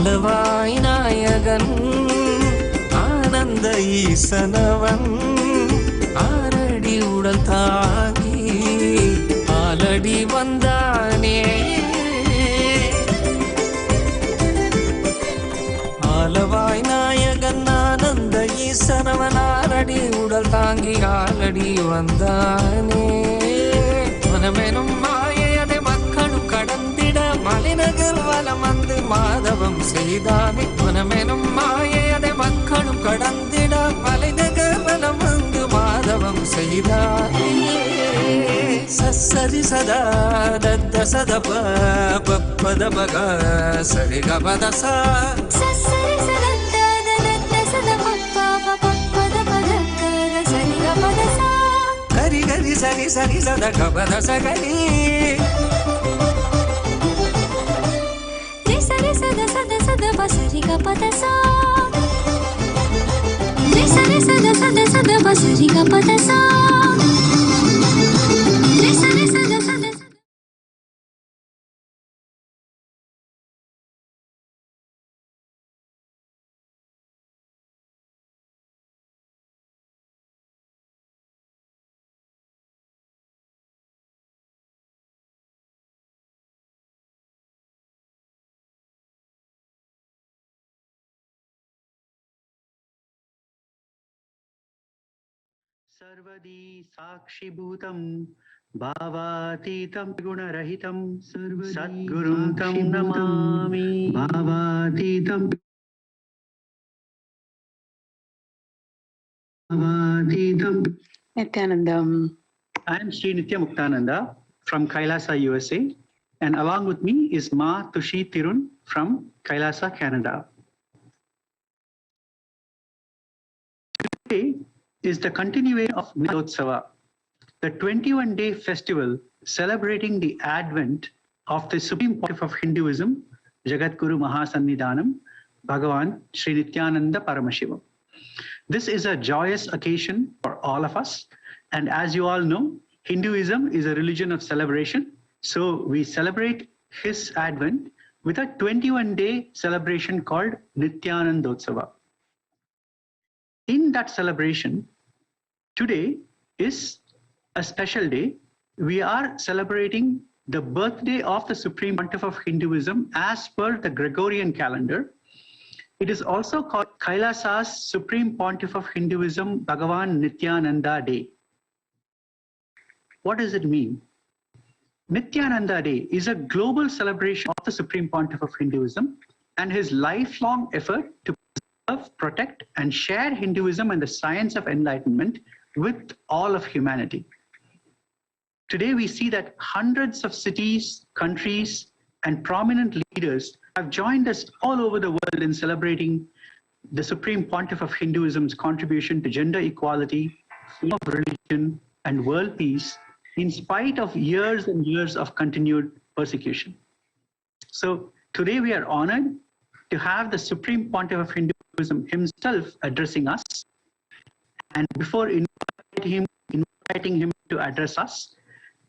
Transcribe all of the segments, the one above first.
ஆலவாய் நாயகன் ஆனந்த ஈசனவன் ஆரடி உடல் தாங்கி ஆலடி வந்தானே. ஆலவாய் நாயகன் ஆனந்த ஈசனவன் ஆரடி உடல் தாங்கி ஆலடி வந்தானே. மனமெனும் மாயதை மக்களும் கடந்திட மலைநகர் வலம் வந்து மாதவம் செய்தானே. மனமெனும் மாயதை மக்களும் கடந்திட மலைநகர் வலம் வந்து மாதவம் செய்தானே. சரி சதா தத்த சத பத பக சரி கபத சா கரி கரி சரி சரி சத கபத சகரி சரி சத சத சத பசரி கபத சா சரி சத சத சத பசரி கபத சா. सर्वदी साक्षिभूतं भावातीतं गुणरहितं सद्गुरुं तं Namami भावातीतं Nityanandam. I am Sri Nitya Muktananda from Kailasa, USA, and along with me is Ma Tushi Tirun from Kailasa, Canada. Today is the continuation of Dinotsava, the 21-day festival celebrating the advent of the Supreme Pontiff of Hinduism, Jagadguru Mahasannidhanam, Bhagavan Sri Nityananda Paramashivam. This is a joyous occasion for all of us, and as you all know, Hinduism is a religion of celebration, so we celebrate his advent with a 21-day celebration called Nityanandotsava. In that celebration, today is a special day. We are celebrating the birthday of the Supreme Pontiff of Hinduism as per the Gregorian calendar. It is also called Kailasa's Supreme Pontiff of Hinduism, Bhagavan Nityananda Day. What does it mean? Nityananda Day is a global celebration of the Supreme Pontiff of Hinduism and his lifelong effort to preserve, protect, and share Hinduism and the science of enlightenment with all of humanity. Today we see that hundreds of cities, countries, and prominent leaders have joined us all over the world in celebrating the Supreme Pontiff of Hinduism's contribution to gender equality, freedom of religion, and world peace, in spite of years and years of continued persecution. So today we are honored to have the Supreme Pontiff of Hinduism himself addressing us. And before inviting him to address us,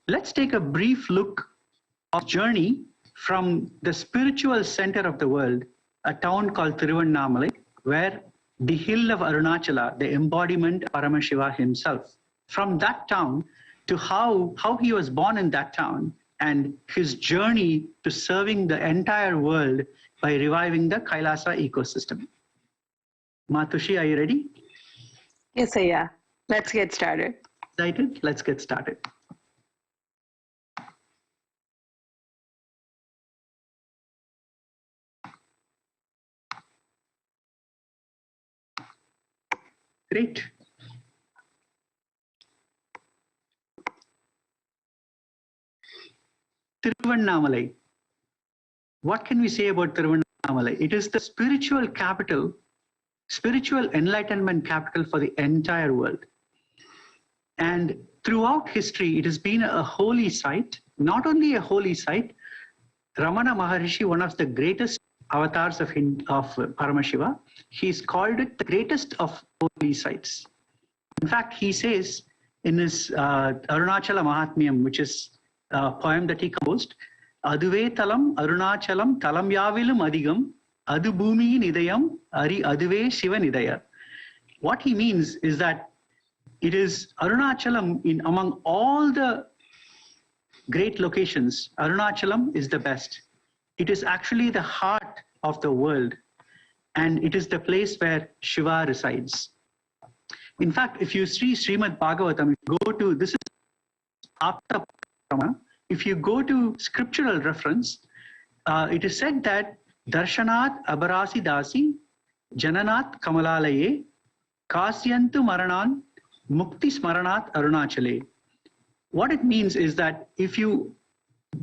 let's take a brief look of journey from the spiritual center of the world, a town called Thiruvannamalai, where the hill of Arunachala, the embodiment of Paramashiva himself, from that town to how he was born in that town and his journey to serving the entire world by reviving the Kailasa ecosystem. Matushi, are you ready? Yes, Ayya. Let's get started. Excited? Let's get started. Great. Thiruvannamalai. What can we say about Thiruvannamalai? It is the spiritual capital, spiritual enlightenment capital for the entire world. And throughout history, it has been a holy site. Not only a holy site, Ramana Maharishi, one of the greatest avatars of Paramashiva, he's called it the greatest of holy sites. In fact, he says in his Arunachala Mahatmyam, which is a poem that he composed, Aduve talam arunachalam talam yavilum adigam Adu Bhumiyin Idayam, Ari Aduve Shivan Idaya. What he means is that it is Arunachalam in among all the great locations. Arunachalam is the best. It is actually the heart of the world, and it is the place where Shiva resides. In fact, if you see Srimad Bhagavatam, go to, this is Apta Pramana. If you go to scriptural reference, it is said that Darshanat Abarasi Dasi Jananat Kamalalaye Kasyantu Maranan Mukti Smaranat Arunachale. What it means is that if you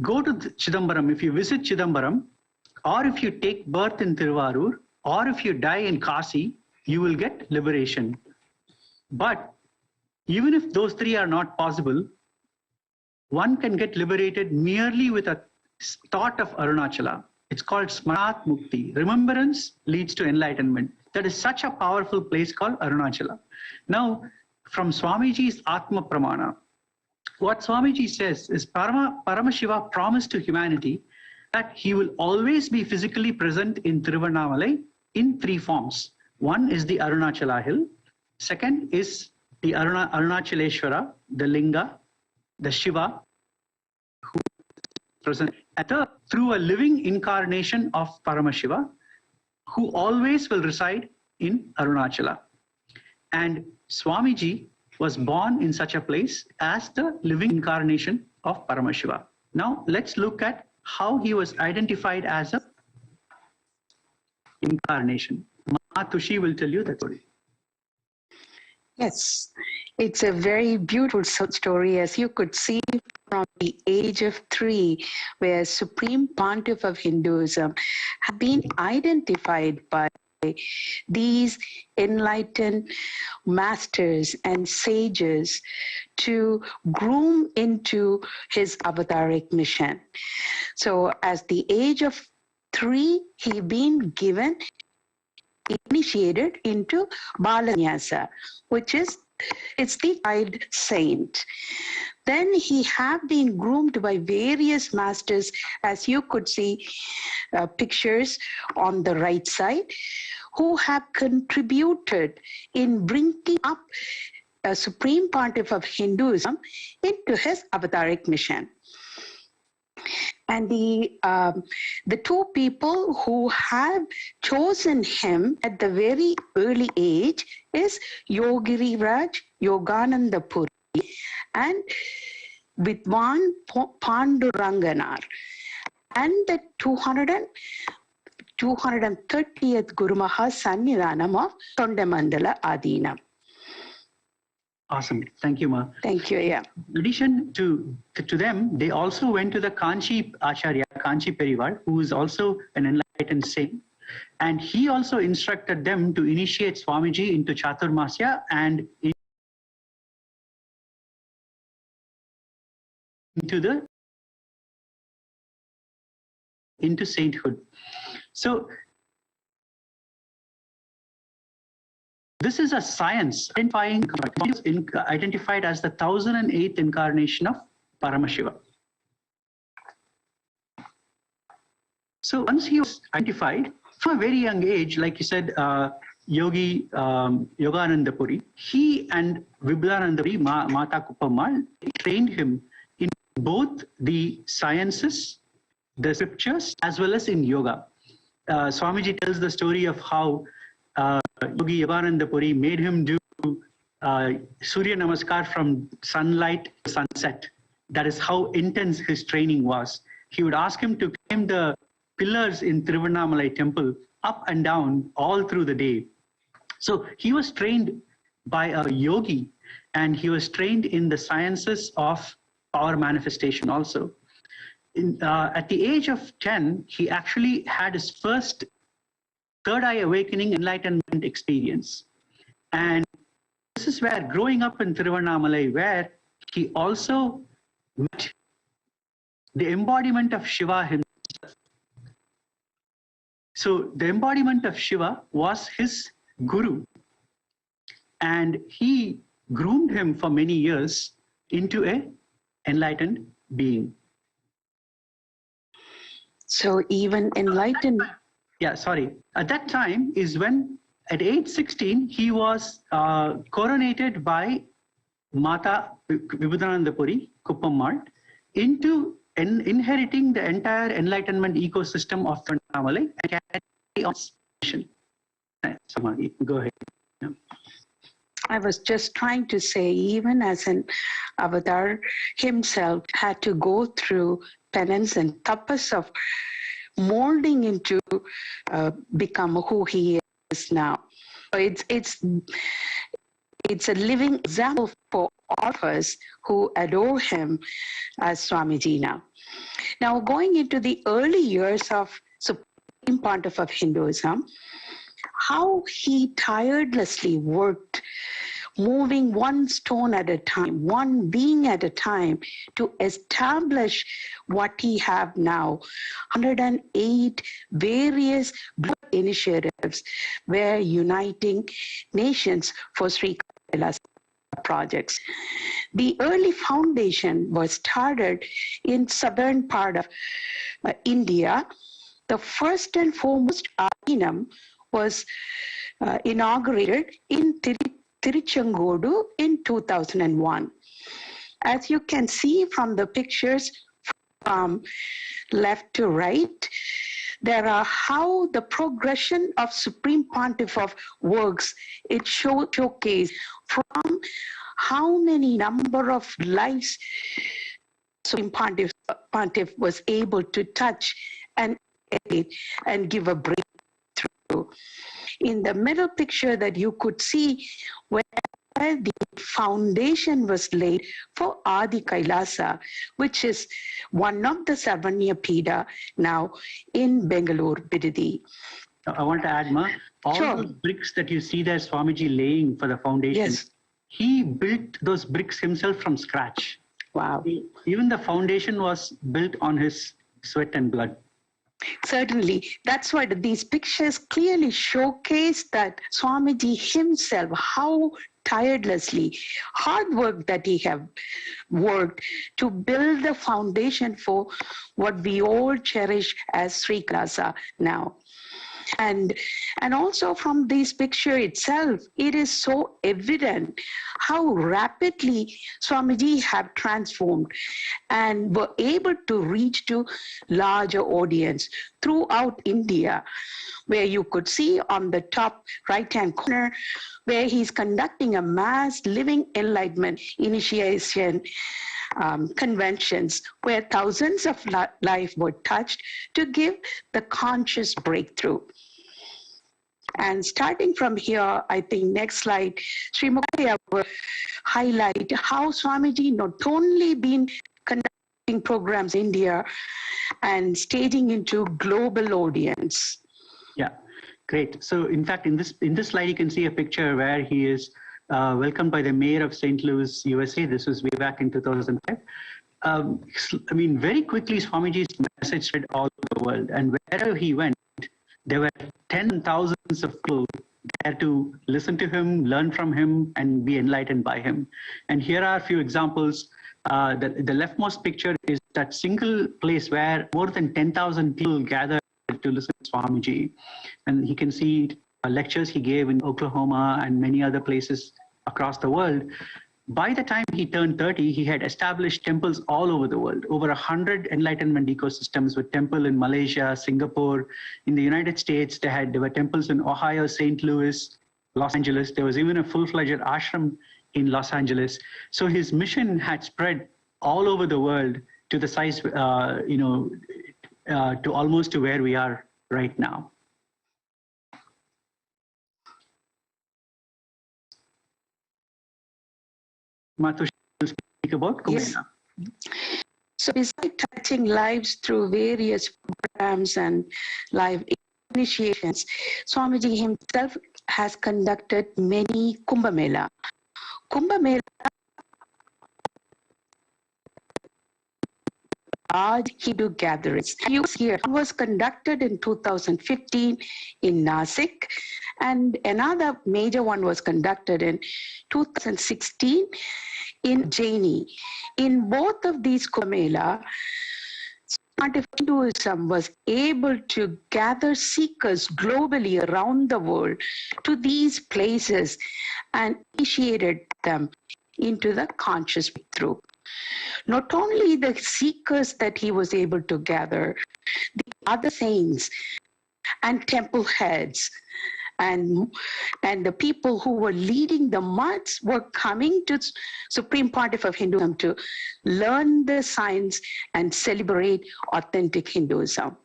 go to Chidambaram, if you visit Chidambaram, or if you take birth in Tiruvarur, or if you die in Kasi, you will get liberation. But even if those three are not possible, one can get liberated merely with a thought of Arunachala. It's called Smarat Mukti. Remembrance leads to enlightenment. That is such a powerful place called Arunachala. Now, from Swamiji's Atma Pramana, what Swamiji says is Paramashiva promised to humanity that he will always be physically present in Tiruvannamalai in three forms. One is the Arunachala hill. Second is the Arunachaleshwara, the Linga, the Shiva, who is present. And third, through a living incarnation of Paramashiva, who always will reside in Arunachala. And Swamiji was born in such a place as the living incarnation of Paramashiva. Now let's look at how he was identified as a incarnation. Tushi will tell you the story. Yes, it's a very beautiful story, as you could see from the age of 3, where Supreme Pontiff of Hinduism have been identified by these enlightened masters and sages to groom into his avataric mission. So at the age of 3, he been initiated into Balanyasa, which is, it's the child saint. Then he have been groomed by various masters, as you could see pictures on the right side, who have contributed in bringing up a Supreme Pontiff of Hinduism into his avataric mission. And the two people who have chosen him at the very early age is Yogiriraj Yogananda Puri and Vidwan Panduranganar, and the 230th Guru Maha Sannidhanam of Tondamandala Adinam. Awesome. Thank you, Ma. Thank you. Yeah. In addition to them, they also went to the Kanchi Acharya, Kanchi Perivar, who is also an enlightened saint. And he also instructed them to initiate Swamiji into Chaturmasya and into sainthood. So this is a science identified as the 1008th incarnation of Paramashiva. So once he was identified from a very young age, like you said, Yogi Yogananda Puri, he and Vibhudananda Puri, Mata Kupammal, trained him in both the sciences, the scriptures, as well as in yoga. Swamiji tells the story of how Yogi Yogananda Puri made him do Surya Namaskar from sunlight to sunset. That is how intense his training was. He would ask him to climb the pillars in Tiruvannamalai temple up and down all through the day. So he was trained by a yogi, and he was trained in the sciences of power manifestation also. At the age of 10, he actually had his first third eye awakening enlightenment experience. And this is where, growing up in Tiruvannamalai, where he also met the embodiment of Shiva himself. So the embodiment of Shiva was his guru, and he groomed him for many years into an enlightened being. So even enlightened Yeah, sorry. At that time is when, at age 16, he was coronated by Mata Vibhudanandapuri, Kuppammal, into inheriting the entire enlightenment ecosystem of Tiruvannamalai and carry on his mission. Samadhi, go ahead. Yeah. I was just trying to say, even as an avatar himself had to go through penance and tapas of molding into become who he is now. It's a living example for all of us who adore him as Swamiji now. Now, going into the early years of Supreme Pontiff of Hinduism, how he tirelessly worked, moving one stone at a time, one being at a time, to establish what he have now. 108 various initiatives were uniting nations for Sri Kailas projects. The early foundation was started in southern part of India. The first and foremost ashram was inaugurated in Tiruchengodu in 2001. As you can see from the pictures from left to right, there are how the progression of Supreme Pontiff of works, it showcase from how many number of lives Supreme Pontiff was able to touch and edit and give a breakthrough. In the middle picture that you could see where the foundation was laid for Adi Kailasa, which is one of the Sarvanya Pida now in Bangalore, Bidadi. I want to add, Ma, all Sure. those bricks that you see there, Swamiji laying for the foundation, Yes. he built those bricks himself from scratch. Wow. Even the foundation was built on his sweat and blood. Certainly, that's what these pictures clearly showcase that Swamiji himself, how tirelessly, hard work that he have worked to build the foundation for what we all cherish as Sri Kailas now. And also from this picture itself, it is so evident how rapidly Swamiji have transformed and were able to reach to larger audience throughout India, where you could see on the top right-hand corner, where he's conducting a mass living enlightenment initiation conventions where thousands of lives were touched to give the conscious breakthrough. And starting from here, I think next slide, Sri Mukherjee will highlight how Swamiji not only been conducting programs in India and staging into global audience. Yeah, great. So in fact, in this slide, you can see a picture where he is welcomed by the mayor of St. Louis, USA. This was way back in 2005. I mean, very quickly, Swamiji's message spread all over the world. And wherever he went, there were 10,000s of people there to listen to him, learn from him, and be enlightened by him. And here are a few examples. The leftmost picture is that single place where more than 10,000 people gathered to listen to Swamiji. And you can see lectures he gave in Oklahoma and many other places across the world. By the time he turned 30, he had established temples all over the world, over 100 enlightenment ecosystems with temple in Malaysia, Singapore. In the United States, there were temples in Ohio, St. Louis, Los Angeles. There was even a full-fledged ashram in Los Angeles. So his mission had spread all over the world to the size, to almost to where we are right now. Matu will speak about Kumena. Yes. So besides touching lives through various programs and live initiations, Swamiji himself has conducted many Kumbh Mela. Kumbh Mela large Hindu gatherings. Here was conducted in 2015 in Nasik, and another major one was conducted in 2016 in Jaini. In both of these Kumbh Mela, Hinduism was able to gather seekers globally around the world to these places and initiated them into the conscious breakthrough. Not only the seekers that he was able to gather, the other saints and temple heads and the people who were leading the months were coming to Supreme Pontiff of Hinduism to learn the science and celebrate authentic Hinduism.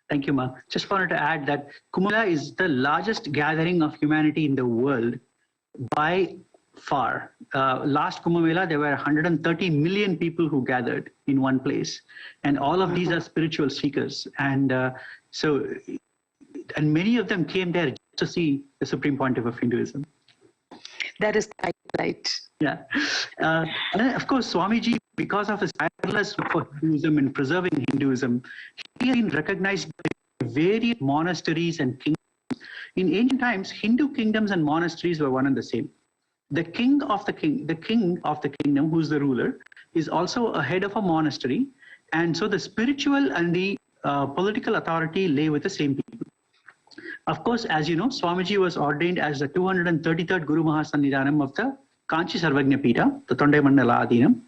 Thank you, Ma. Just wanted to add that Kumbh Mela is the largest gathering of humanity in the world by far. Last Kumbh Mela, there were 130 million people who gathered in one place. And all of these are spiritual seekers. And and many of them came there to see the Supreme Pontiff of Hinduism. That is right. Yeah. And of course, Swamiji, because of his tireless work for Hinduism and preserving Hinduism, he has been recognized by various monasteries and kingdoms. In ancient times, Hindu kingdoms and monasteries were one and the same. The king of the kingdom, who's the ruler, is also a head of a monastery. And so the spiritual and the political authority lay with the same people. Of course, as you know, Swamiji was ordained as the 233rd Guru Mahasannidhanam of the Kanchi Sarvagnya Pita, the Tondai Mandala Adhinam.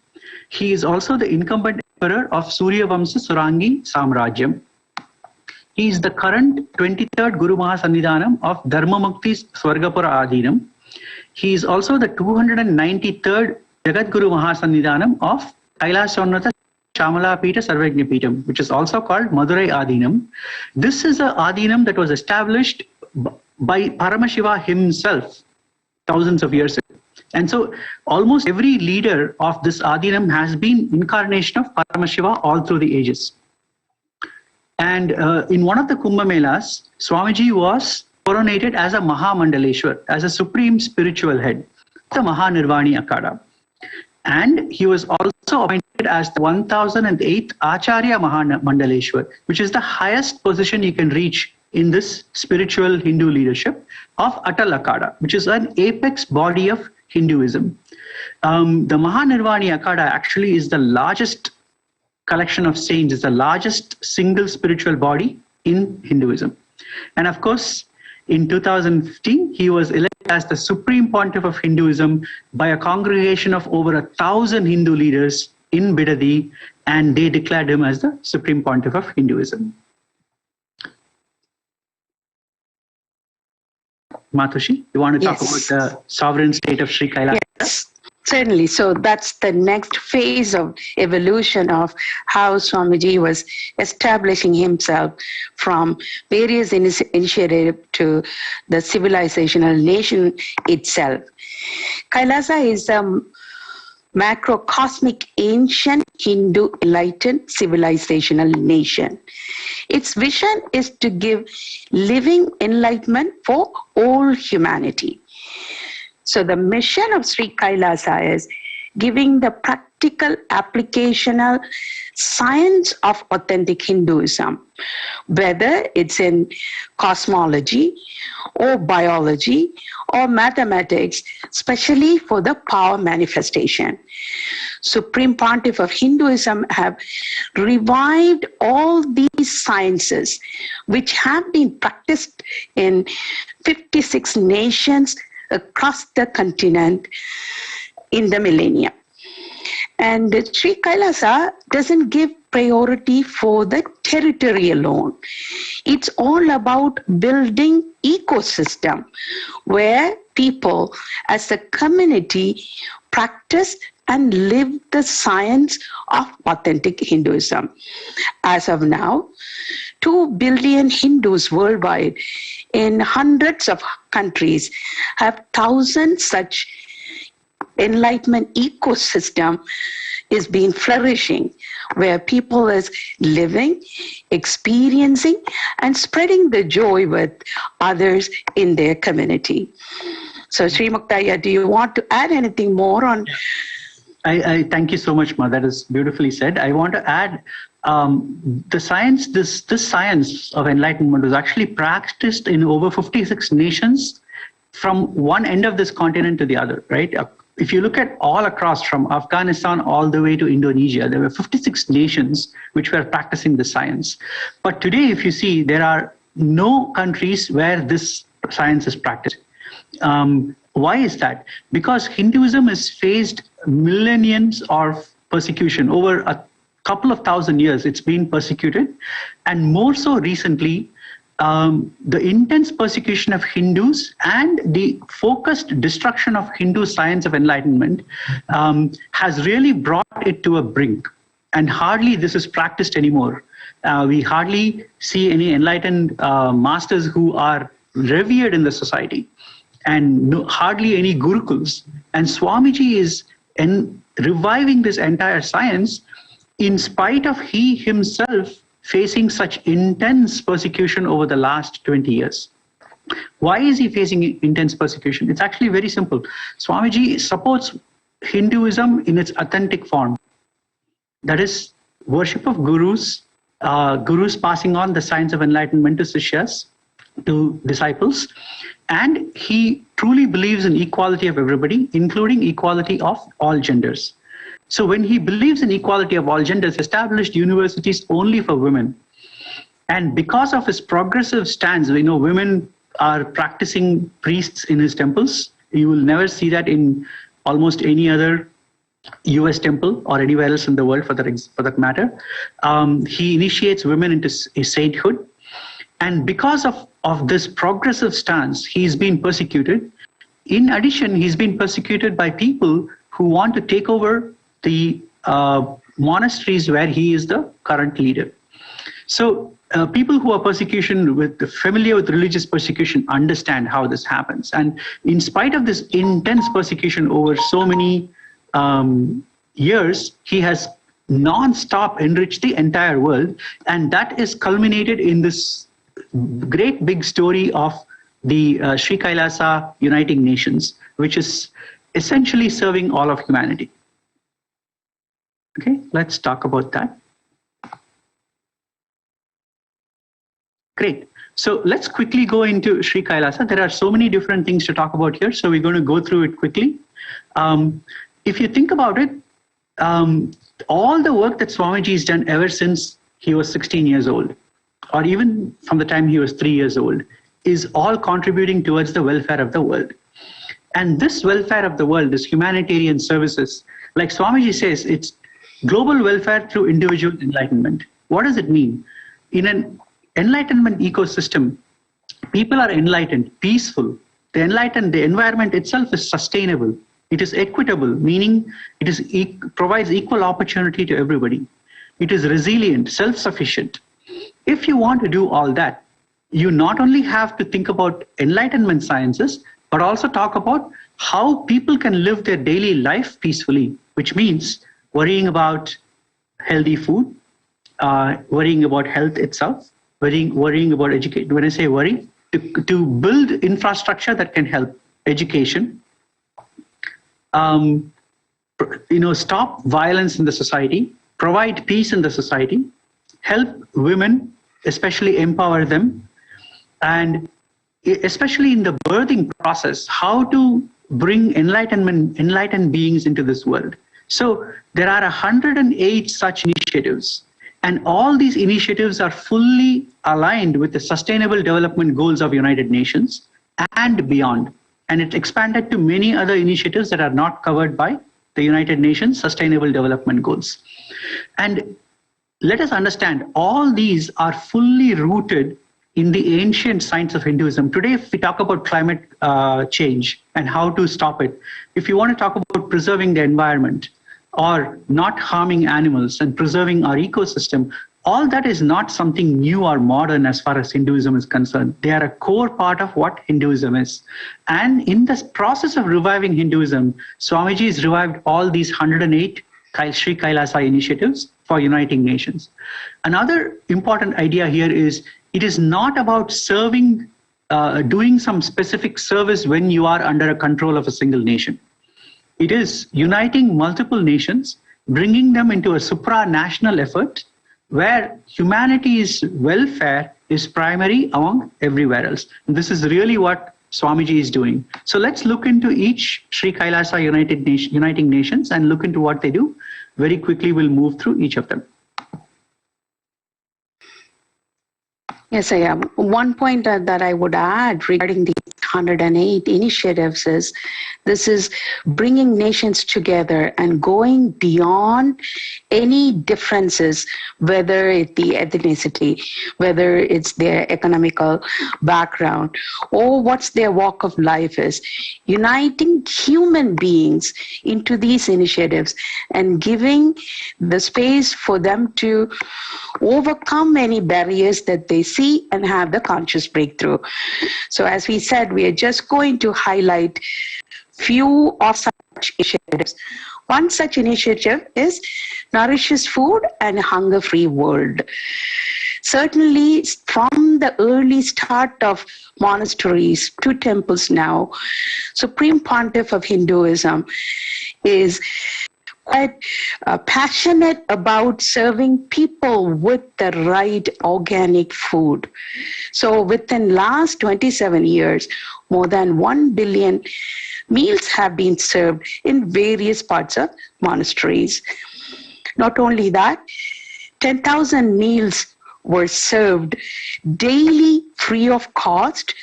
He is also the incumbent emperor of Surya Vamsa Surangi Samrajyam. He is the current 23rd Guru Mahasannidhanam of Dharma Mukti Swargapura Adhinam. He is also the 293rd Jagat Guru Mahasannidhanam of Kailasonnata Shamala Pita Sarvagnya Pitam, which is also called Madurai Adhinam. This is a Adhinam that was established by Paramashiva himself thousands of years ago. And so almost every leader of this Adhinam has been incarnation of Paramashiva all through the ages. And in one of the Kumbh Melas, Swamiji was coronated as a Mahamandaleshwar, as a supreme spiritual head, the Mahanirvani Akada. And he was also appointed as the 1008th Acharya Mahamandaleshwar, which is the highest position you can reach in this spiritual Hindu leadership of Atal Akada, which is an apex body of Hinduism. The Mahanirvani Akada actually is the largest collection of saints, is the largest single spiritual body in Hinduism. And of course, in 2015, he was elected as the Supreme Pontiff of Hinduism by a congregation of over 1,000 Hindu leaders in Bidadi, and they declared him as the Supreme Pontiff of Hinduism. Matushi, you want to talk about the sovereign state of Sri Kailasa? Yes, certainly. So that's the next phase of evolution of how Swamiji was establishing himself from various initiatives to the civilizational nation itself. Kailasa is a macrocosmic ancient Hindu enlightened civilizational nation. Its vision is to give living enlightenment for all humanity. So the mission of Sri Kailasa is giving the practical applicational science of authentic Hinduism, whether it's in cosmology or biology or mathematics, especially for the power manifestation. Supreme Pontiff of Hinduism have revived all these sciences which have been practiced in 56 nations across the continent in the millennia. And Sri Kailasa doesn't give priority for the territory alone. It's all about building ecosystem where people as a community practice and live the science of authentic Hinduism. As of now, 2 billion Hindus worldwide in hundreds of countries have thousands such enlightenment ecosystem is being flourishing, where people is living, experiencing, and spreading the joy with others in their community. So Sri Muktaya, do you want to add anything more on? I thank you so much, Ma. That is beautifully said. I want to add the science, this science of enlightenment was actually practiced in over 56 nations from one end of this continent to the other, right? if you look at all across from Afghanistan all the way to Indonesia, there were 56 nations which were practicing the science. But today, if you see, there are no countries where this science is practiced. Why is that? Because Hinduism has faced millenniums of persecution. Over a couple of thousand years, it's been persecuted. And more so recently, the intense persecution of Hindus and the focused destruction of Hindu science of enlightenment has really brought it to a brink. And hardly this is practiced anymore. We hardly see any enlightened masters who are revered in the society, and hardly any gurukuls. And Swamiji is reviving this entire science in spite of he himself facing such intense persecution over the last 20 years. Why is he facing intense persecution? It's actually very simple. Swamiji supports Hinduism in its authentic form. That is worship of gurus, gurus passing on the science of enlightenment to Sishyas, to disciples. And he truly believes in equality of everybody, including equality of all genders. So when he believes in equality of all genders, established universities only for women. And because of his progressive stance, we know women are practicing priests in his temples. You will never see that in almost any other US temple or anywhere else in the world for that matter. He initiates women into sainthood. And because of this progressive stance, he's been persecuted. In addition, he's been persecuted by people who want to take over the monasteries where he is the current leader. So people who are familiar with religious persecution understand how this happens. And in spite of this intense persecution over so many years, he has non-stop enriched the entire world. And that is culminated in this great big story of the Sri Kailasa Uniting Nations, which is essentially serving all of humanity. Okay, let's talk about that. Great. So let's quickly go into Sri Kailasa. There are so many different things to talk about here, so we're going to go through it quickly. If you think about it, all the work that Swamiji has done ever since he was 16 years old, or even from the time he was 3 years old, is all contributing towards the welfare of the world. And this welfare of the world, this humanitarian services, like Swamiji says, it's global welfare through individual enlightenment. What does it mean? In an enlightenment ecosystem, people are enlightened, peaceful. The environment itself is sustainable. It is equitable, meaning it provides equal opportunity to everybody. It is resilient, self-sufficient. If you want to do all that, you not only have to think about enlightenment sciences, but also talk about how people can live their daily life peacefully, which means worrying about healthy food, worrying about health itself, worrying about education. When I say worry, to build infrastructure that can help education, stop violence in the society, provide peace in the society, help women, especially empower them, and especially in the birthing process, how to bring enlightened beings into this world. So there are 108 such initiatives, and all these initiatives are fully aligned with the Sustainable Development Goals of United Nations and beyond. And it expanded to many other initiatives that are not covered by the United Nations Sustainable Development Goals. And let us understand, all these are fully rooted in the ancient science of Hinduism. Today, if we talk about climate change and how to stop it, if you want to talk about preserving the environment or not harming animals and preserving our ecosystem, all that is not something new or modern as far as Hinduism is concerned. They are a core part of what Hinduism is. And in this process of reviving Hinduism, Swamiji has revived all these 108 Sri Kailasa initiatives for uniting nations. Another important idea here is it is not about serving, doing some specific service when you are under a control of a single nation. It is uniting multiple nations, bringing them into a supranational effort where humanity's welfare is primary among everywhere else. And this is really what Swamiji is doing. So let's look into each Sri Kailasa Uniting Nations and look into what they do. Very quickly, we'll move through each of them. Yes, I am. One point that I would add regarding the 108 initiatives is this is bringing nations together and going beyond any differences, whether it's the ethnicity, whether it's their economical background, or what's their walk of life is, uniting human beings into these initiatives and giving the space for them to overcome any barriers that they see and have the conscious breakthrough. So as we said, we are just going to highlight few of such initiatives. One such initiative is Nourishes Food and Hunger-Free World. Certainly from the early start of monasteries to temples now, Supreme Pontiff of Hinduism is quite passionate about serving people with the right organic food. So within last 27 years, more than 1 billion meals have been served in various parts of monasteries. Not only that, 10,000 meals were served daily free of cost.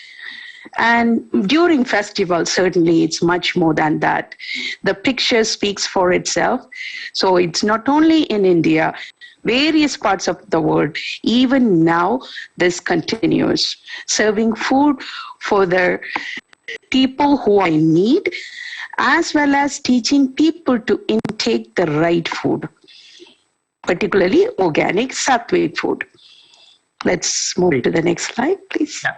And during festivals, certainly it's much more than that. The picture speaks for itself. So it's not only in India, various parts of the world, even now, this continues. Serving food for the people who are in need, as well as teaching people to intake the right food, particularly organic, sattvic food. Let's move to the next slide, please. Yeah.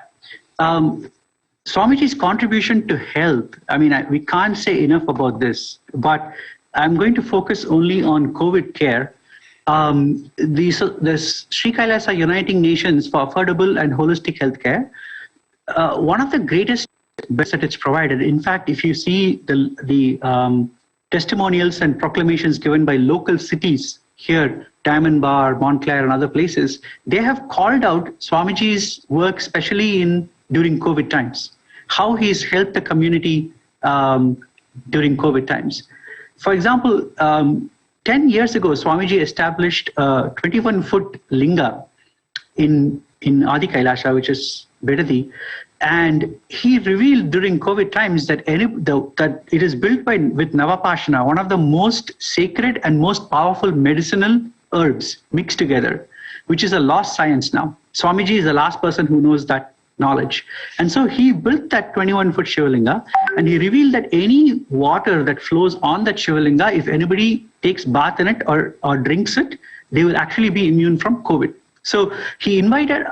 Swamiji's contribution to health, I mean, we can't say enough about this, but I'm going to focus only on COVID care. The Sri Kailasa Uniting Nations for Affordable and Holistic Healthcare, one of the greatest best that it's provided. In fact, if you see the testimonials and proclamations given by local cities here, Diamond Bar, Montclair, and other places, they have called out Swamiji's work, especially during COVID times, how he's helped the community during COVID times. For example, 10 years ago, Swamiji established a 21-foot linga in Adi Kailasha, which is Bidadi, and he revealed during COVID times that that it is built with Navapashana, one of the most sacred and most powerful medicinal herbs mixed together, which is a lost science now. Swamiji is the last person who knows that knowledge. And so he built that 21-foot Shivalinga, and he revealed that any water that flows on that Shivalinga, if anybody takes bath in it or drinks it, they will actually be immune from COVID. So he invited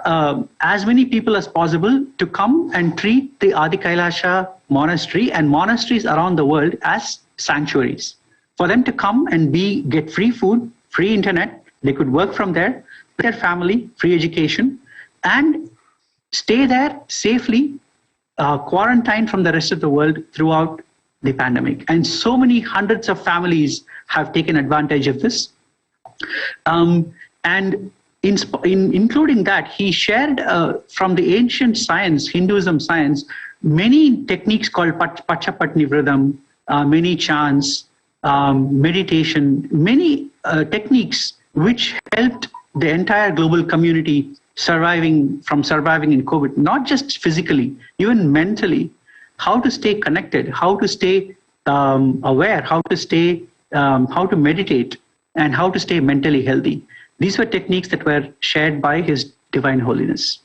as many people as possible to come and treat the Adi Kailasha monastery and monasteries around the world as sanctuaries. For them to come and get free food, free internet, they could work from there, with their family, free education, and stay there safely, quarantined from the rest of the world throughout the pandemic. And so many hundreds of families have taken advantage of this. And including that, he shared from the ancient science, Hinduism science, many techniques called Pachapatni Vridam, many chants, meditation, many techniques which helped the entire global community surviving in COVID, not just physically, even mentally, how to stay connected, how to stay aware, how to meditate, and how to stay mentally healthy. These were techniques that were shared by His Divine Holiness.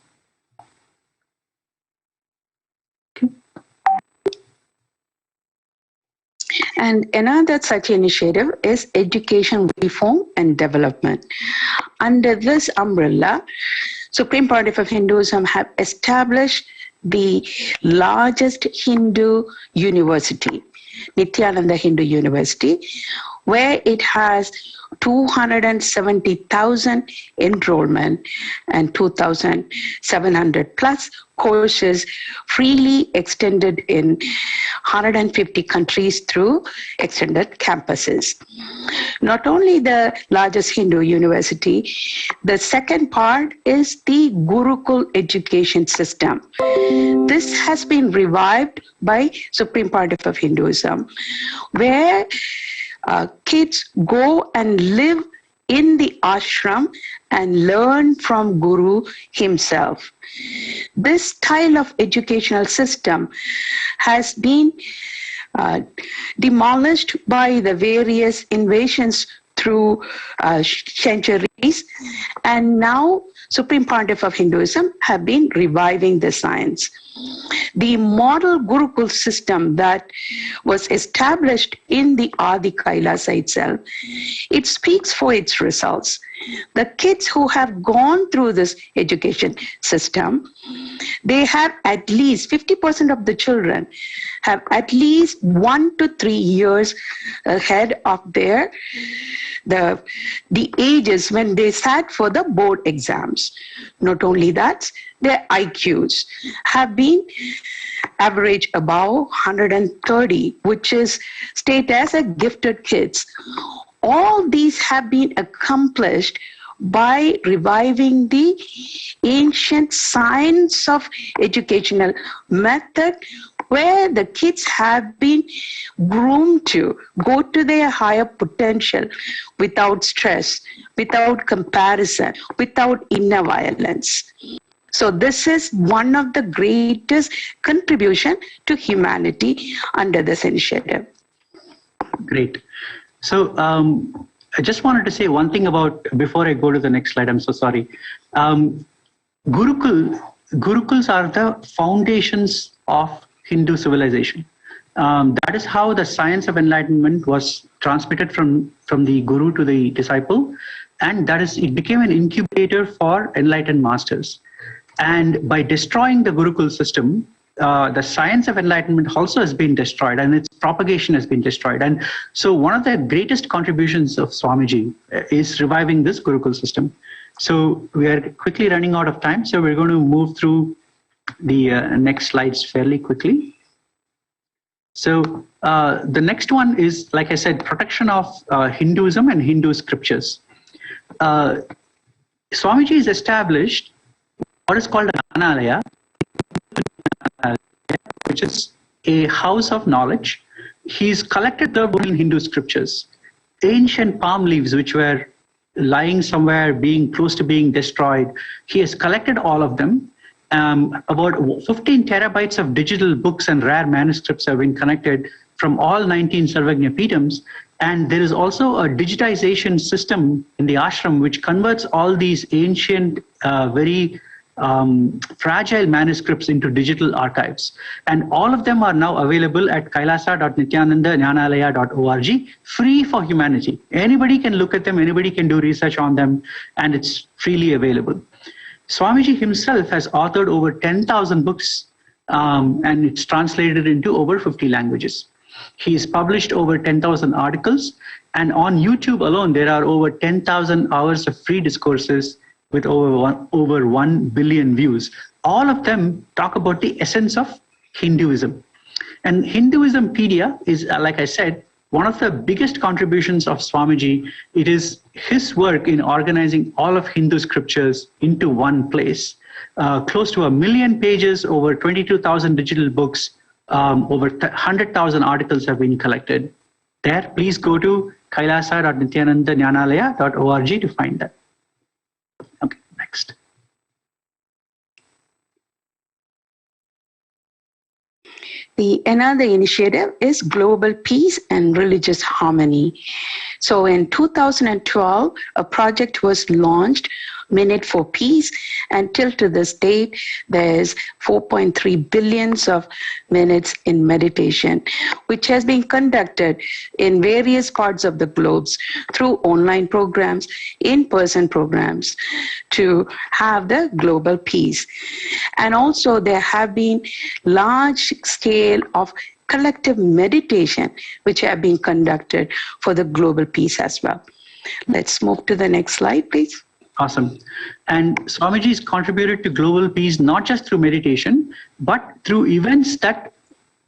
Okay. And another such initiative is education reform and development. Under this umbrella, Supreme Pontiff of Hinduism have established the largest Hindu university, Nityananda Hindu University, where it has 270,000 enrollment and 2,700 plus courses freely extended in 150 countries through extended campuses. Not only the largest Hindu university, the second part is the Gurukul education system. This has been revived by Supreme Pontiff of Hinduism, where kids go and live in the ashram and learn from Guru himself. This style of educational system has been demolished by the various invasions through centuries, and now Supreme Pontiff of Hinduism have been reviving the science. The model Gurukul system that was established in the Adi Kailasa itself, it speaks for its results. The kids who have gone through this education system, they have at least 50% of the children have at least 1 to 3 years ahead of the ages when they sat for the board exams. Not only that, their IQs have been average above 130, which is stated as a gifted kids. All these have been accomplished by reviving the ancient science of educational method, where the kids have been groomed to go to their higher potential without stress, without comparison, without inner violence. So this is one of the greatest contribution to humanity under this initiative. Great. So I just wanted to say one thing about, before I go to the next slide, I'm so sorry. Gurukuls are the foundations of Hindu civilization. That is how the science of enlightenment was transmitted from the guru to the disciple, and it became an incubator for enlightened masters. And by destroying the Gurukul system, the science of enlightenment also has been destroyed, and its propagation has been destroyed. And so one of the greatest contributions of Swamiji is reviving this Gurukul system. So we are quickly running out of time, so we're going to move through the next slides fairly quickly. So the next one is, like I said, protection of Hinduism and Hindu scriptures. Swamiji has established what is called a Jnanalaya, which is a house of knowledge. He's collected the Hindu scriptures, ancient palm leaves which were lying somewhere, being close to being destroyed. He has collected all of them. About 15 terabytes of digital books and rare manuscripts have been connected from all 19 Sarvagnya Peetams. And there is also a digitization system in the ashram which converts all these ancient, very fragile manuscripts into digital archives. And all of them are now available at kailasa.nityananda.jnanalaya.org, free for humanity. Anybody can look at them, anybody can do research on them, and it's freely available. Swamiji himself has authored over 10,000 books, and it's translated into over 50 languages. He's published over 10,000 articles, and on YouTube alone, there are over 10,000 hours of free discourses with over 1 billion views. All of them talk about the essence of Hinduism. And Hinduismpedia is, like I said, one of the biggest contributions of Swamiji. It is his work in organizing all of Hindu scriptures into one place. Close to 1 million pages, over 22,000 digital books, over 100,000 articles have been collected. There, please go to kailasa.nityananda.jnanalaya.org to find that. Okay, next. Another initiative is Global Peace and Religious Harmony. So in 2012, a project was launched, Minute for Peace, and till to this date, there's 4.3 billions of minutes in meditation, which has been conducted in various parts of the globe through online programs, in-person programs, to have the global peace. And also there have been large scale of collective meditation which have been conducted for the global peace as well. Let's move to the next slide, please. Awesome. And Swamiji's contributed to global peace not just through meditation, but through events that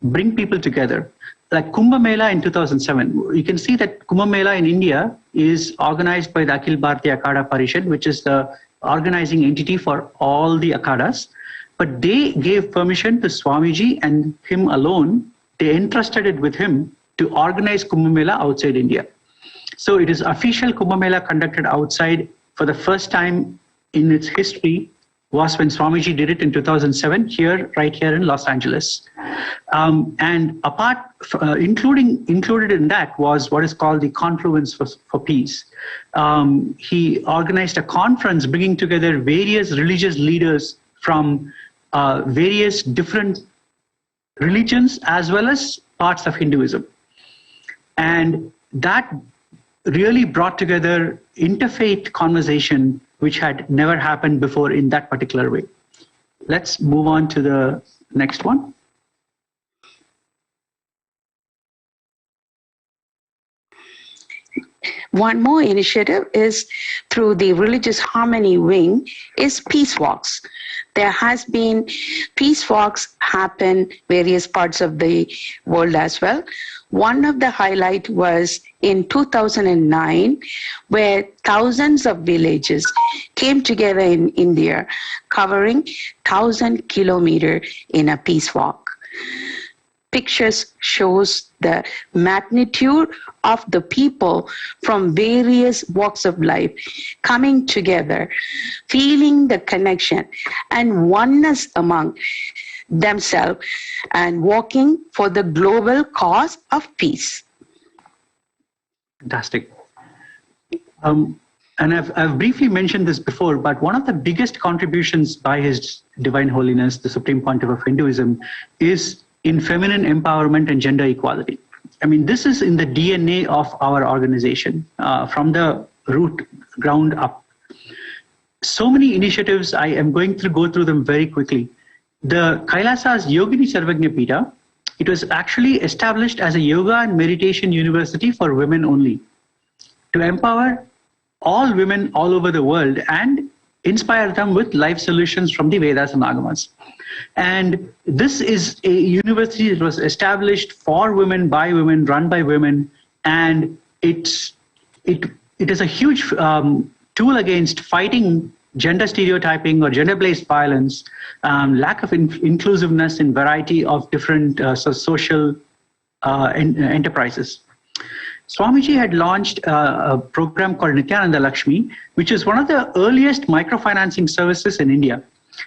bring people together. Like Kumbh Mela in 2007. You can see that Kumbh Mela in India is organized by the Akhil Bharatiya Akhada Parishad, which is the organizing entity for all the Akhadas. But they gave permission to Swamiji and him alone. They entrusted it with him to organize Kumbh Mela outside India. So it is official Kumbh Mela conducted outside for the first time in its history was when Swamiji did it in 2007 right here in Los Angeles. And included in that was what is called the Confluence for Peace. He organized a conference bringing together various religious leaders from various different religions as well as parts of Hinduism. And that really brought together interfaith conversation, which had never happened before in that particular way. Let's move on to the next one. One more initiative is through the Religious Harmony Wing is Peace Walks. There has been peace walks happen various parts of the world as well. One of the highlight was in 2009, where thousands of villages came together in India, covering 1,000 kilometers in a peace walk. Pictures shows the magnitude of the people from various walks of life coming together, feeling the connection and oneness among themselves and walking for the global cause of peace. Fantastic. And I've briefly mentioned this before, but one of the biggest contributions by His Divine Holiness, the Supreme Pontiff of Hinduism, is in feminine empowerment and gender equality. I mean, this is in the DNA of our organization, from the ground up. So many initiatives, I am going to go through them very quickly. The Kailasa's Yogini Sarvagnya Pita, it was actually established as a yoga and meditation university for women only, to empower all women all over the world and inspire them with life solutions from the Vedas and Agamas. And this is a university that was established for women, by women, run by women, and it is a huge tool against fighting gender stereotyping or gender-based violence, lack of inclusiveness in variety of different social enterprises. Swamiji had launched a program called Nityananda Lakshmi, which is one of the earliest microfinancing services in India.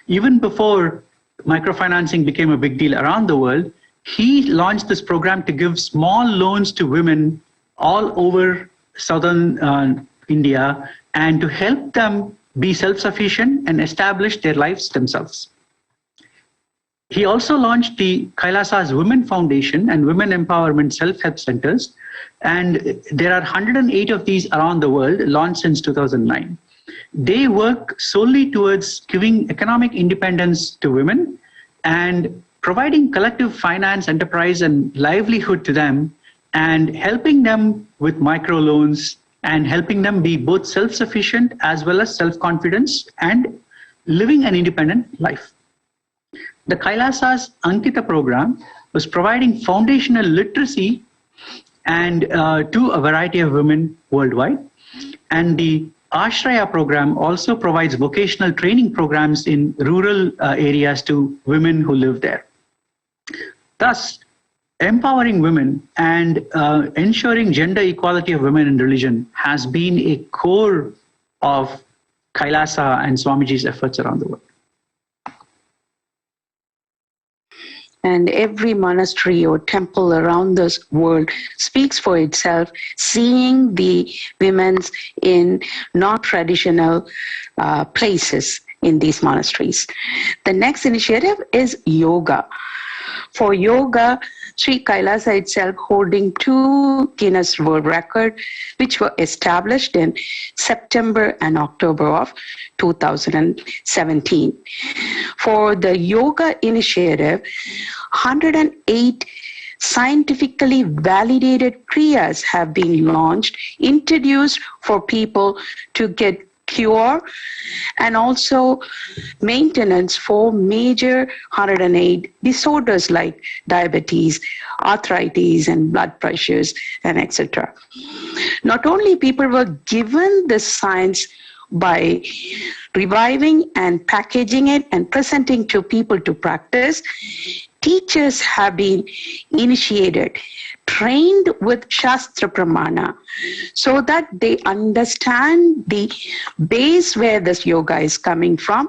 Even before microfinancing became a big deal around the world, he launched this program to give small loans to women all over southern India and to help them be self-sufficient and establish their lives themselves. He also launched the Kailasa's Women Foundation and Women Empowerment Self-Help Centers, and there are 108 of these around the world, launched since 2009. They work solely towards giving economic independence to women and providing collective finance, enterprise, and livelihood to them, and helping them with microloans and helping them be both self-sufficient as well as self-confidence and living an independent life. The Kailasa's Ankita program was providing foundational literacy and to a variety of women worldwide. And the Ashraya program also provides vocational training programs in rural areas to women who live there. Thus, empowering women and ensuring gender equality of women in religion has been a core of Kailasa and Swamiji's efforts around the world. And every monastery or temple around this world speaks for itself, seeing the women in non-traditional places in these monasteries. The next initiative is yoga. For yoga, Sri Kailasa itself holding 2 Guinness World Records, which were established in September and October of 2017. For the yoga initiative, 108 scientifically validated kriyas have been launched, introduced for people to get cure and also maintenance for major 108 disorders like diabetes, arthritis, and blood pressures, and etc. Not only people were given this science by reviving and packaging it and presenting to people to practice, teachers have been initiated, trained with Shastra Pramana, so that they understand the base where this yoga is coming from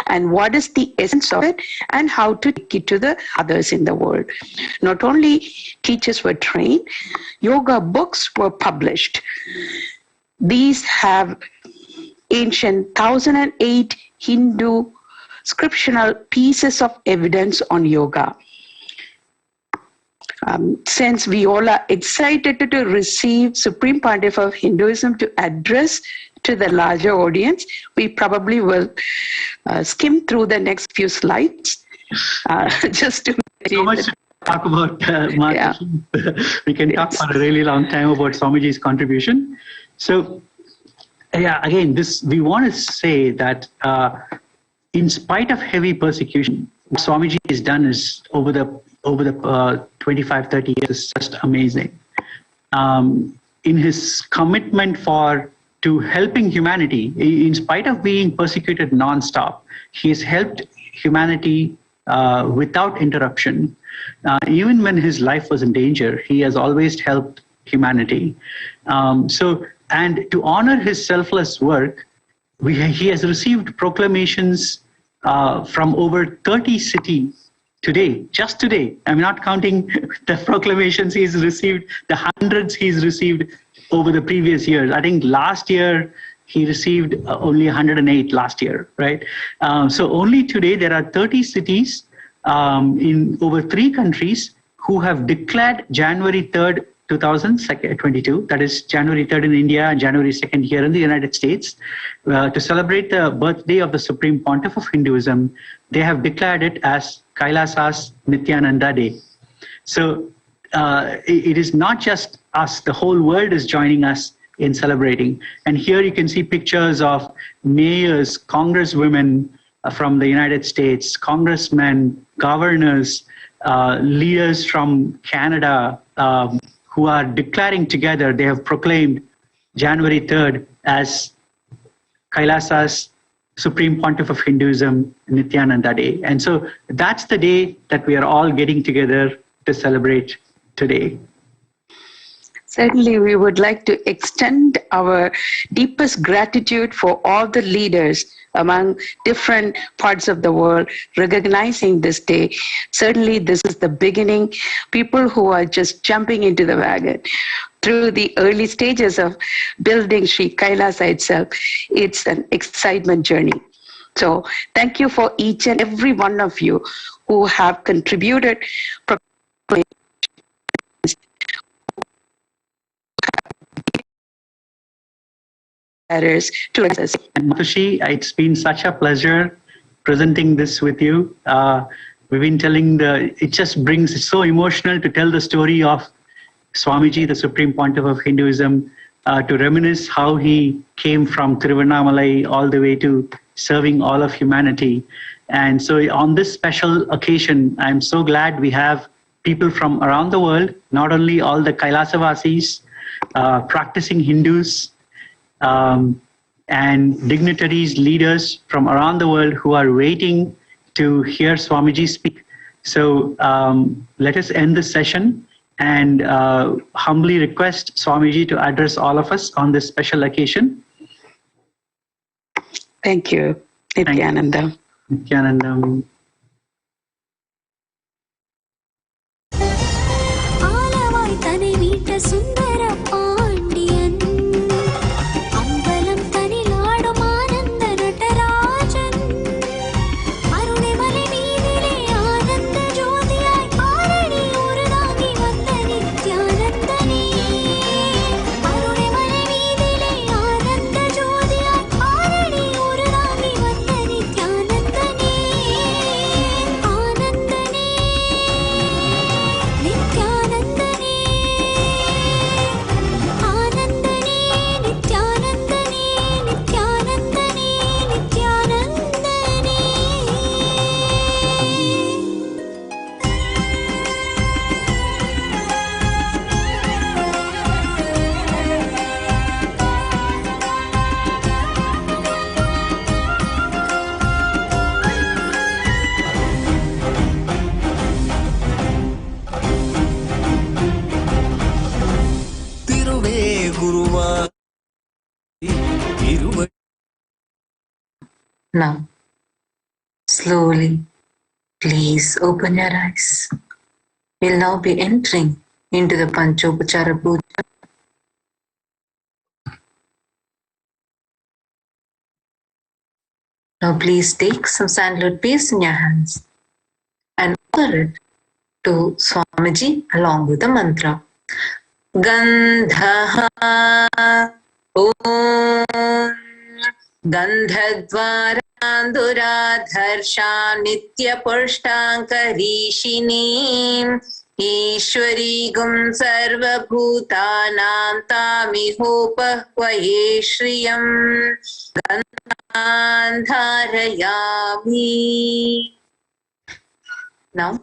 and what is the essence of it and how to take it to the others in the world. Not only teachers were trained, yoga books were published. These have ancient 1008 Hindu scriptural pieces of evidence on yoga. Since we all are excited to receive Supreme Pontiff of Hinduism to address to the larger audience, we probably will skim through the next few slides just to so much to talk about, yeah. We can talk for a really long time about Swamiji's contribution. So, yeah, again, we want to say that in spite of heavy persecution, what Swamiji has done is over the 25, 30 years is just amazing. In his commitment to helping humanity, in spite of being persecuted nonstop, he has helped humanity without interruption. Even when his life was in danger, he has always helped humanity. And to honor his selfless work, he has received proclamations from over 30 cities today, just today. I'm not counting the proclamations he's received, the hundreds he's received over the previous years. I think last year he received only 108 last year, right? So only today there are 30 cities in over 3 countries who have declared January 3rd, 2022, that is January 3rd in India and January 2nd here in the United States, to celebrate the birthday of the Supreme Pontiff of Hinduism. They have declared it as Kailasa's Nityananda Day. So it is not just us, the whole world is joining us in celebrating. And here you can see pictures of mayors, congresswomen from the United States, congressmen, governors, leaders from Canada, who are declaring together. They have proclaimed January 3rd as Kailasa's Supreme Pontiff of Hinduism, Nityananda Day. And so that's the day that we are all getting together to celebrate today. Certainly, we would like to extend our deepest gratitude for all the leaders among different parts of the world recognizing this day. Certainly, this is the beginning. People who are just jumping into the wagon through the early stages of building Sri Kailasa itself. It's an excitement journey. So thank you for each and every one of you who have contributed to us. And Matushi, it's been such a pleasure presenting this with you. We've been telling it's so emotional to tell the story of Swamiji, the Supreme Pontiff of Hinduism, to reminisce how he came from Tiruvannamalai all the way to serving all of humanity. And so on this special occasion, I'm so glad we have people from around the world, not only all the Kailasavasis, practicing Hindus, and dignitaries, leaders from around the world who are waiting to hear Swamiji speak. So let us end this session and humbly request Swamiji to address all of us on this special occasion. Thank you. Nityananda. Nityananda. Nityananda Now, slowly, please open your eyes. We'll now be entering into the Panchopachara Puja. Now, please take some sandalwood paste in your hands and offer it to Swamiji along with the mantra. Gandhaha Om Gandhadvaranduradharsha Nitya Pushtankarishini Ishwari Gum Sarva Bhutanam Tamihopahvaye Shriyam Gandharayami. Now,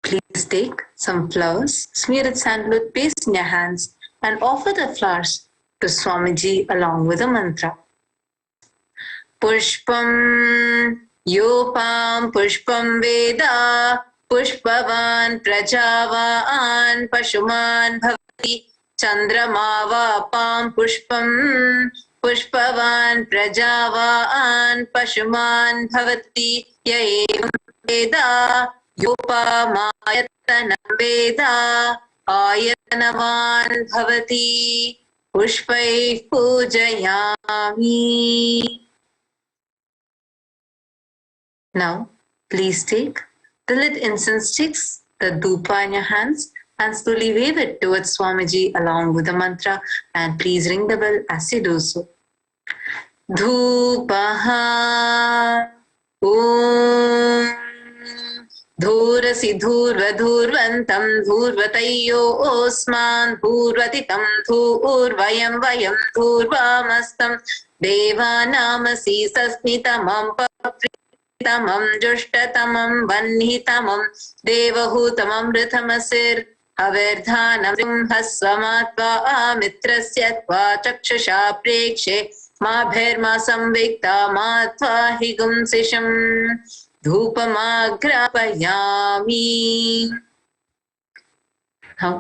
please take some flowers, smear it sandalwood paste in your hands, and offer the flowers to Swamiji along with a mantra. Pushpam Yopam Pushpam Veda Pushpavan Prajavan Pashuman Bhavati Chandrama Vapam Pushpam Pushpavan Prajavan Pashuman Bhavati Yaevam Veda Yopamayatana Veda Ayatanavan Bhavati Pushpai Pujayami. Now, please take the lit incense sticks, the dhupa in your hands, and slowly wave it towards Swamiji along with the mantra, and please ring the bell as you do so. Dhupaha Om Dhurasi Dhurvadhurvantam Dhurvatayyo Osman Dhurvatitam Dhurvayam Vayam Dhurvamastam Devanamasi Sasmitamam Tamam Jushtatamam Vanhitamam Devahutamam Ritamasir Averdhanam Hasvamatva Mitrasyatva Chakshasha Prekshe Mabherma Samvikta Matva Higum Sisham Dhupamagrapayami. Now,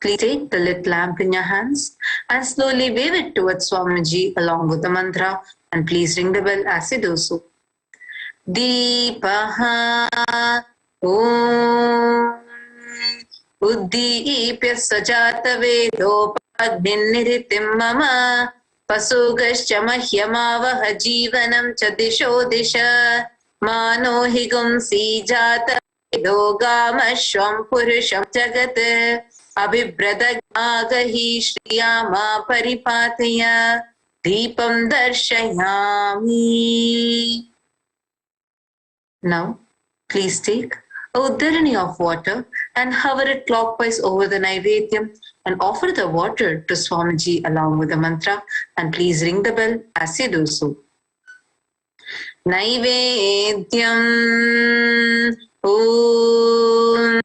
please take the lit lamp in your hands and slowly wave it towards Swamiji along with the mantra, and please ring the bell as you do so. Deepaha Om Uddipya Sajata Vedopagniniritim Mama Pasugascha Mahyamavaha Jivanam Chadisho Disha Mano Higum Sijata Vedogamashwam Purusham Jagat Abhibradagahi Shriyama Paripataya Deepam Darshayami. Now, please take a uddarani of water and hover it clockwise over the Naivedyam and offer the water to Swamiji along with the mantra, and please ring the bell as you do so. Naivedyam Om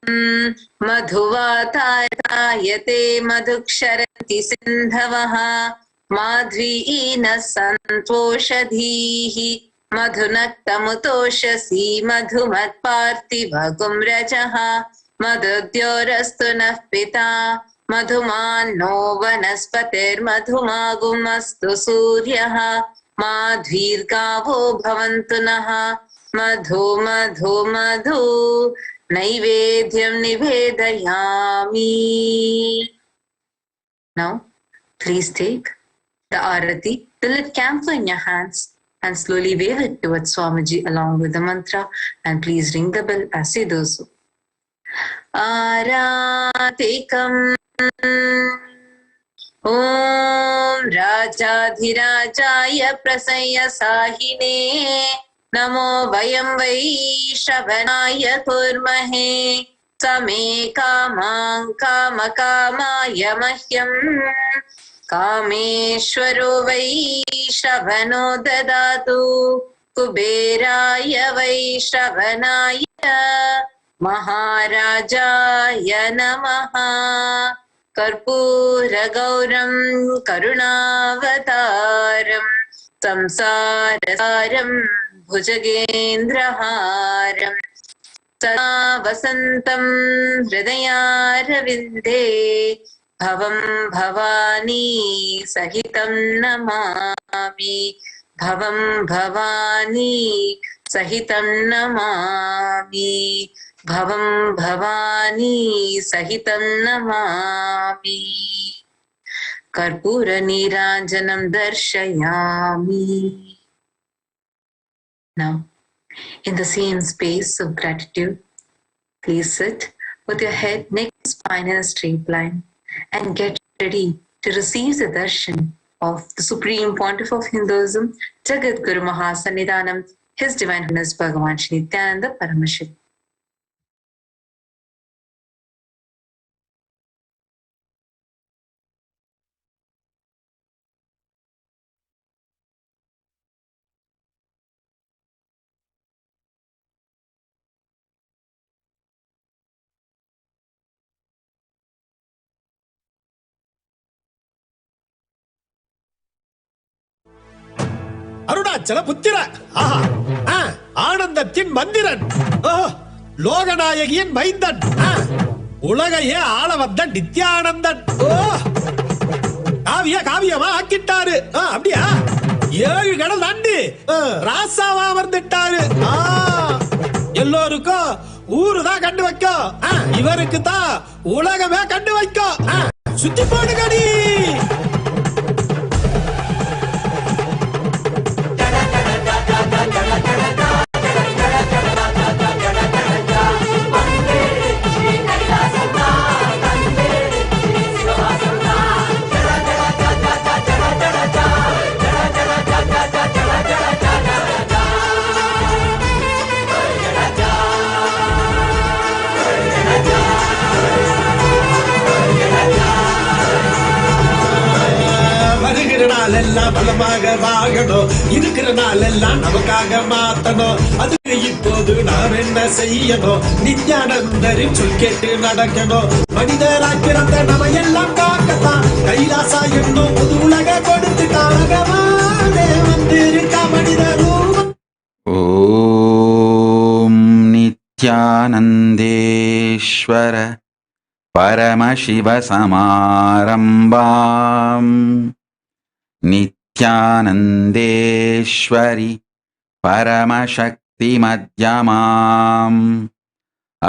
Madhuvatayate Madhuksharanti Sindhavaha Madhvina Santoshadhihi Madhunaktamutoshasi Madhumatparthivagum Rajaha Madhudyorastunah Pita Madhumanno Vanaspatir Madhumagumastu Suryaha Madhvirgavo Bhavantunaha Madhu Madhu Madhu Naivedyam Nivedayami. Now, please take the arati, the lit camphor in your hands, and slowly wave it towards Swamiji along with the mantra, and please ring the bell as you do so. Aratikam Om Rajadhirajaya Prasaya Sahine Namo Vayam Vaishravanaya Kurmahe Same Kamang Kamakamaya Mahyam Kameshwaro Vaishravano Dadatu Kuberaya Vaishravanaya Maharajaya Namaha Karpura Gauram Karunavataram Samsarasaram Bhujagendraharam Sada Vasantam Hridayaravidhe Bhavam Bhavani Sahitam Namami भवं भवानी सहितं नमामि भवं भवानी सहितं नमामि कर्पूरनीराजनं दर्शयामि. Now, in the same space of gratitude, please sit with your head, neck, spine in a straight line and get ready to receive the darshan of the Supreme Pontiff of Hinduism, Jagat Guru Mahasannidhanam, His Divine Highness Bhagavan Shri Nityananda Paramaship. Arunachal புத்திர ஆனந்தத்தின் மந்திரன் லோகநாயகியின் மைந்தன் உலகையே ஆள வந்த நித்யானந்தன் காவியமா ஆக்கிட்டாரு. அப்படியா? 7 கடல் தாண்டி ராசாவா வந்துட்டாரு. எல்லோருக்கும் ஊருதான் கண்டு வைக்கும், இவருக்கு தான் உலகமே கண்டு வைக்கும். சுத்தி போடுங்கடி. எல்லாம் பலமாக வாழணும், இருக்கிற நாள் எல்லாம் நமக்காக மாத்தணும். அதுக்கு இப்போது நாம் என்ன செய்யணும்? நித்யானந்தரின் சொல் கேட்டு நடக்கணும். மனிதராய் பிறந்த நம்ம எல்லாம் காக்கத்தான் கைலாசா என்னும் புது உலக கொடுத்துட்டாக வந்திருக்கா மனிதரும். ஓம் நித்யானந்தேஸ்வர பரமசிவ சமாரம்பாம் நித்யானந்தேஸ்வரி பரமசக்தி மத்யமாம்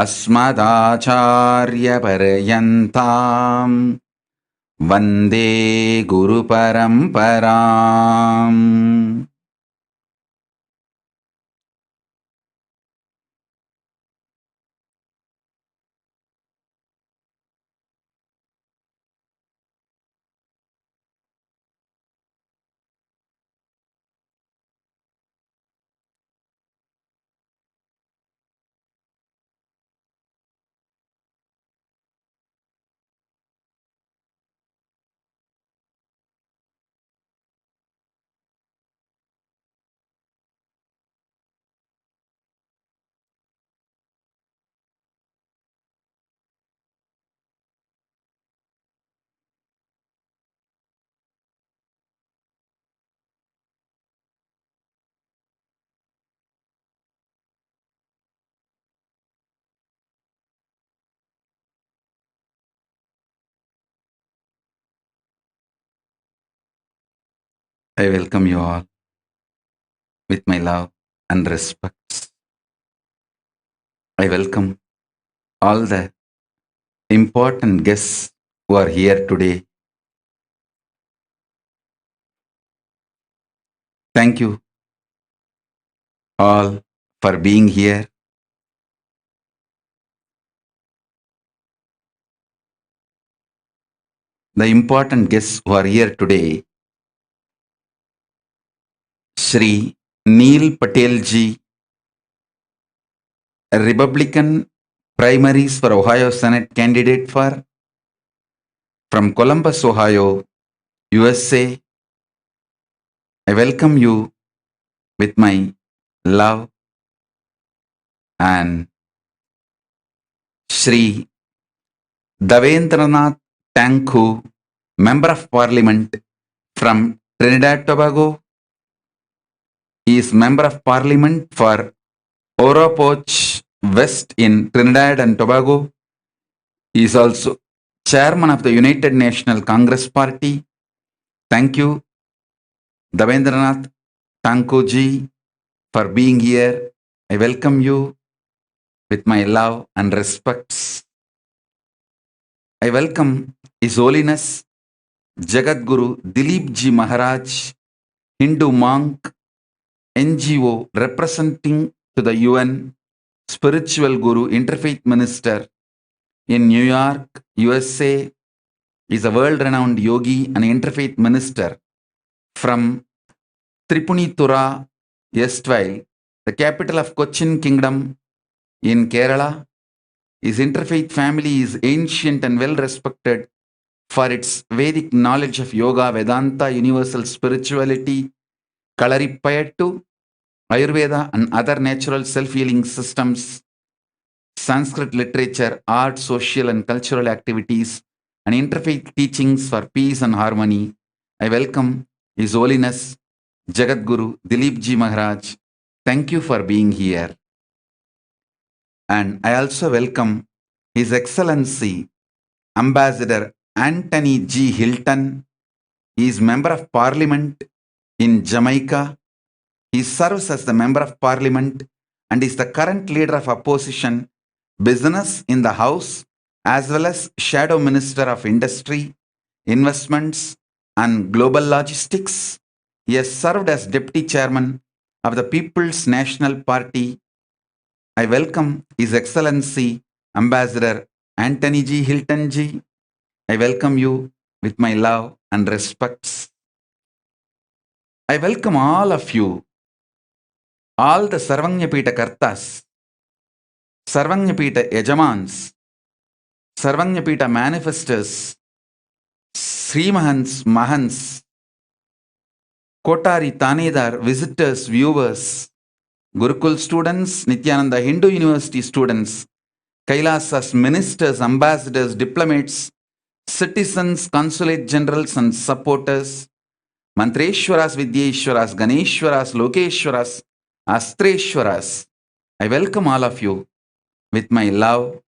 அஸ்மதாச்சார்ய பர்யந்தாம் வந்தே குரு பரம்பராம். I welcome you all with my love and respect. I welcome all the important guests who are here today. Thank you all for being here. The important guests who are here today: Shri Neil Patel ji, a Republican primaries for Ohio Senate candidate from Columbus, Ohio, USA. I welcome you with my love. And Shri Davendranath Tanku, Member of Parliament from Trinidad Tobago. He is Member of Parliament for Oropoch West in Trinidad and Tobago. He is also Chairman of the United National Congress Party. Thank you, Davendranath, Tankoji, for being here. I welcome you with my love and respects. I welcome His Holiness Jagat Guru Dilip Ji Maharaj, Hindu monk, NGO representing to the UN, spiritual guru, interfaith minister in New York, USA. Is a world-renowned yogi and interfaith minister from Tripunitura, erstwhile the capital of Cochin Kingdom in Kerala. His interfaith family is ancient and well respected for its Vedic knowledge of yoga, Vedanta, universal spirituality, Kalaripayattu, Ayurveda, and other natural self-healing systems, Sanskrit literature, art, social and cultural activities, and interfaith teachings for peace and harmony. I welcome His Holiness Jagat Guru Dilip Ji Maharaj. Thank you for being here. And I also welcome His Excellency Ambassador Anthony G. Hilton. He is Member of Parliament in Jamaica. He serves as the Member of Parliament and is the current leader of opposition business in the House, as well as Shadow Minister of Industry, Investments and Global Logistics. He has served as Deputy Chairman of the People's National Party. I welcome His Excellency Ambassador Anthony G. Hilton Ji. I welcome you with my love and respects. I welcome all of you, all the Sarvanyapita Kartas, Sarvanyapita Yajamans, Sarvanyapita Manifestors, Srimahans, Mahans, Kotari Tanedar, visitors, viewers, Gurukul students, Nityananda Hindu University students, Kailasas ministers, ambassadors, diplomats, citizens, consulate generals and supporters, Mantreshwaras, Vidyeshwaras, Ganeshwaras, Lokeshwaras, Astreshwaras. I welcome all of you with my love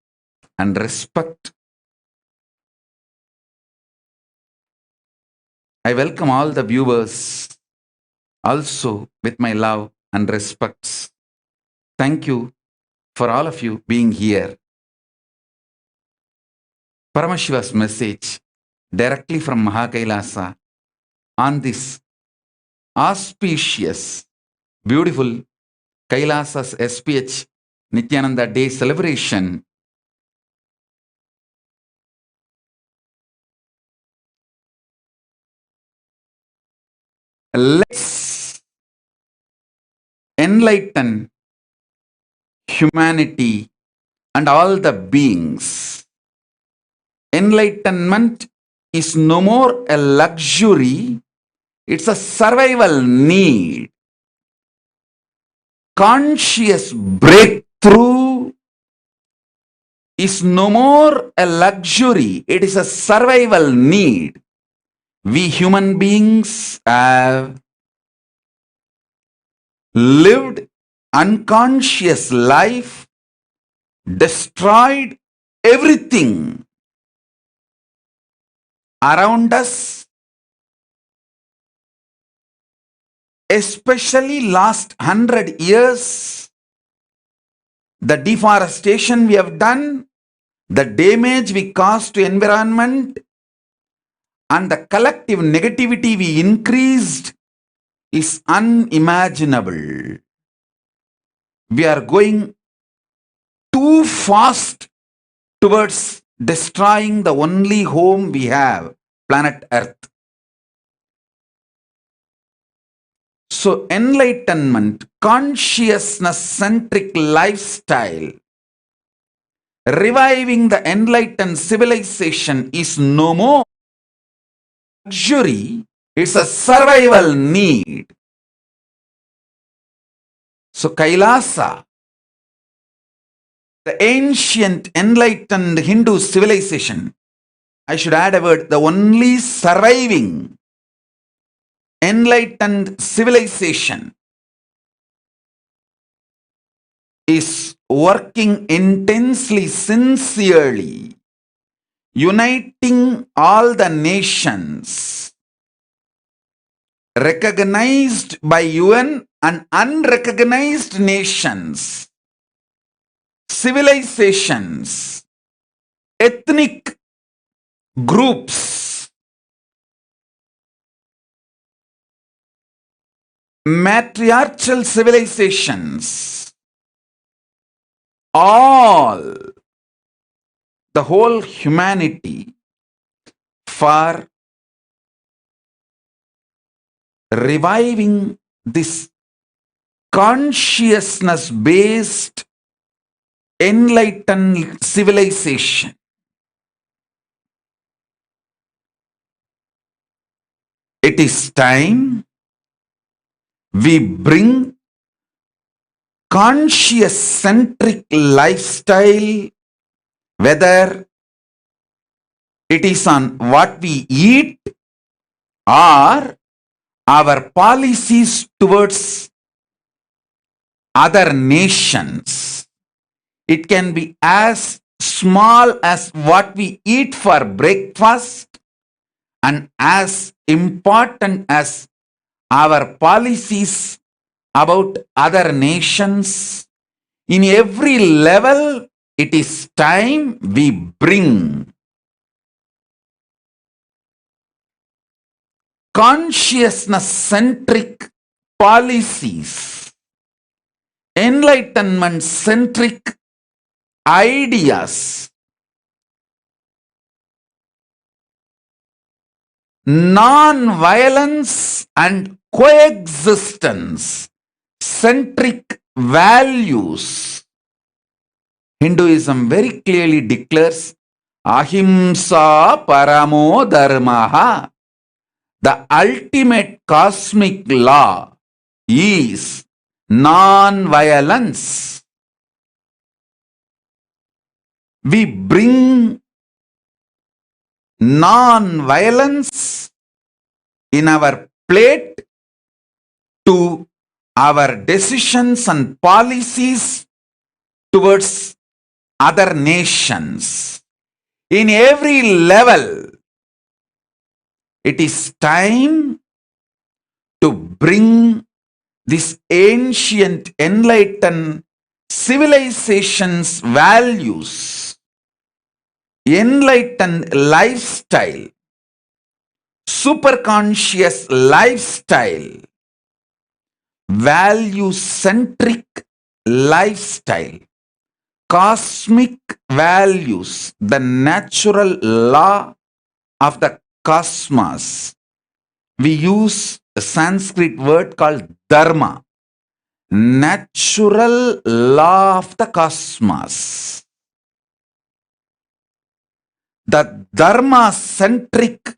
and respect. I welcome all the viewers also with my love and respects. Thank you for all of you being here. Paramashiva's message directly from Mahakailasa on this auspicious, beautiful Kailasa's SPH Nityananda Day celebration. Let's enlighten humanity and all the beings. Enlightenment is no more a luxury, it's a survival need. Conscious breakthrough is no more a luxury, it is a survival need. We human beings have lived unconscious life, destroyed everything around us, especially last 100 years, the deforestation we have done, the damage we caused to environment, and the collective negativity we increased is unimaginable. We are going too fast towards destroying the only home we have, planet Earth. So enlightenment, consciousness-centric lifestyle, reviving the enlightened civilization is no more luxury, it's a survival need. So Kailasa, the ancient enlightened Hindu civilization, I should add a word, the only surviving enlightened civilization, is working intensely, sincerely, uniting all the nations recognized by UN and unrecognized nations, civilizations, ethnic groups, matriarchal civilizations, all, the whole humanity, for reviving this consciousness based enlightened civilization. It is time we bring conscious centric lifestyle, whether it is on what we eat or our policies towards other nations. It can be as small as what we eat for breakfast and as important as our policies about other nations. In every level, it is time we bring consciousness-centric policies, enlightenment-centric ideas, non-violence and coexistence centric values. Hinduism very clearly declares ahimsa paramo dharmaha. The ultimate cosmic law is non-violence. We bring non-violence in our plate to our decisions and policies towards other nations. In every level, it is time to bring this ancient enlightened civilization's values, enlightened lifestyle, superconscious lifestyle, value-centric lifestyle, cosmic values, the natural law of the cosmos. We use a Sanskrit word called dharma, natural law of the cosmos. The dharma-centric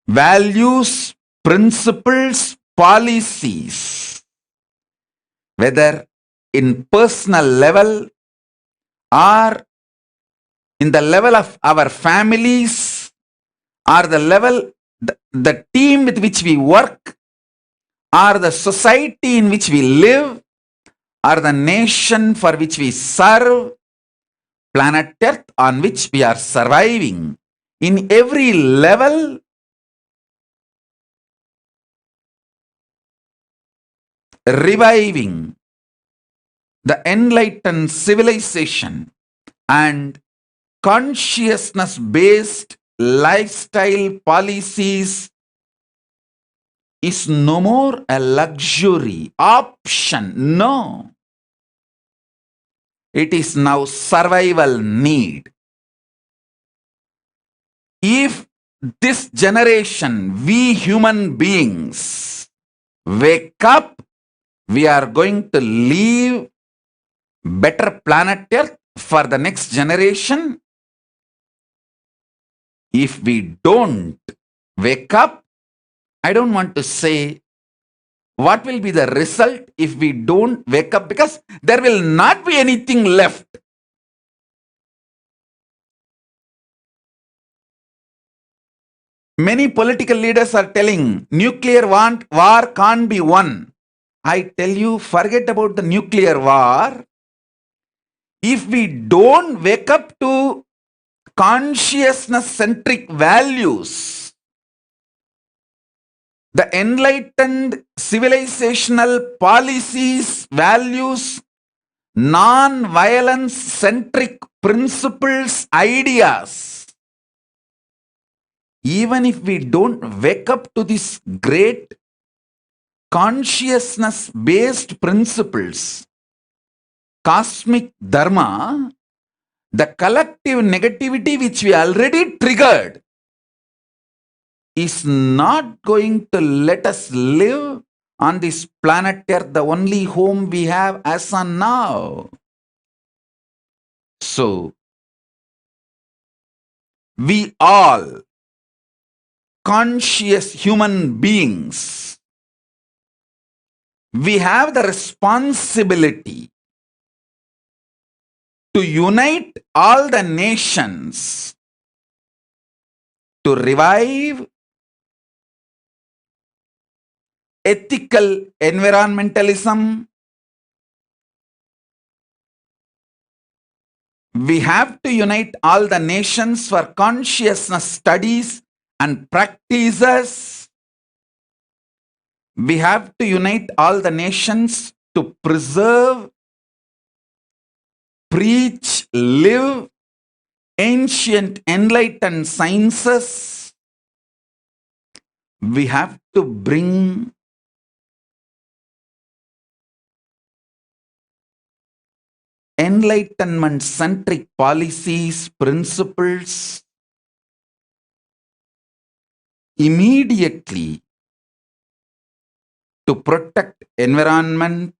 values, principles, policies, whether in personal level or in the level of our families or the level, the team with which we work or the society in which we live or the nation for which we serve, planet Earth on which we are surviving. In every level, reviving the enlightened civilization and consciousness-based lifestyle policies is no more a luxury option. No. It is now survival need. If this generation, we human beings, wake up, we are going to leave better planet Earth for the next generation. If we don't wake up, I don't want to say what will be the result if we don't wake up, because there will not be anything left. Many political leaders are telling nuclear war can't be won. I tell you, forget about the nuclear war. If we don't wake up to consciousness-centric values, the enlightened civilizational policies, values, non-violence centric principles, ideas. Even if we don't wake up to these great consciousness based principles, cosmic dharma, the collective negativity which we already triggered is not going to let us live on this planet Earth, the only home we have as on now. So, we all, conscious human beings, we have the responsibility to unite all the nations to revive ethical environmentalism. We have to unite all the nations for consciousness studies and practices. We have to unite all the nations to preserve, preach, live ancient enlightened sciences. We have to bring enlightenment centric policies, principles immediately to protect environment,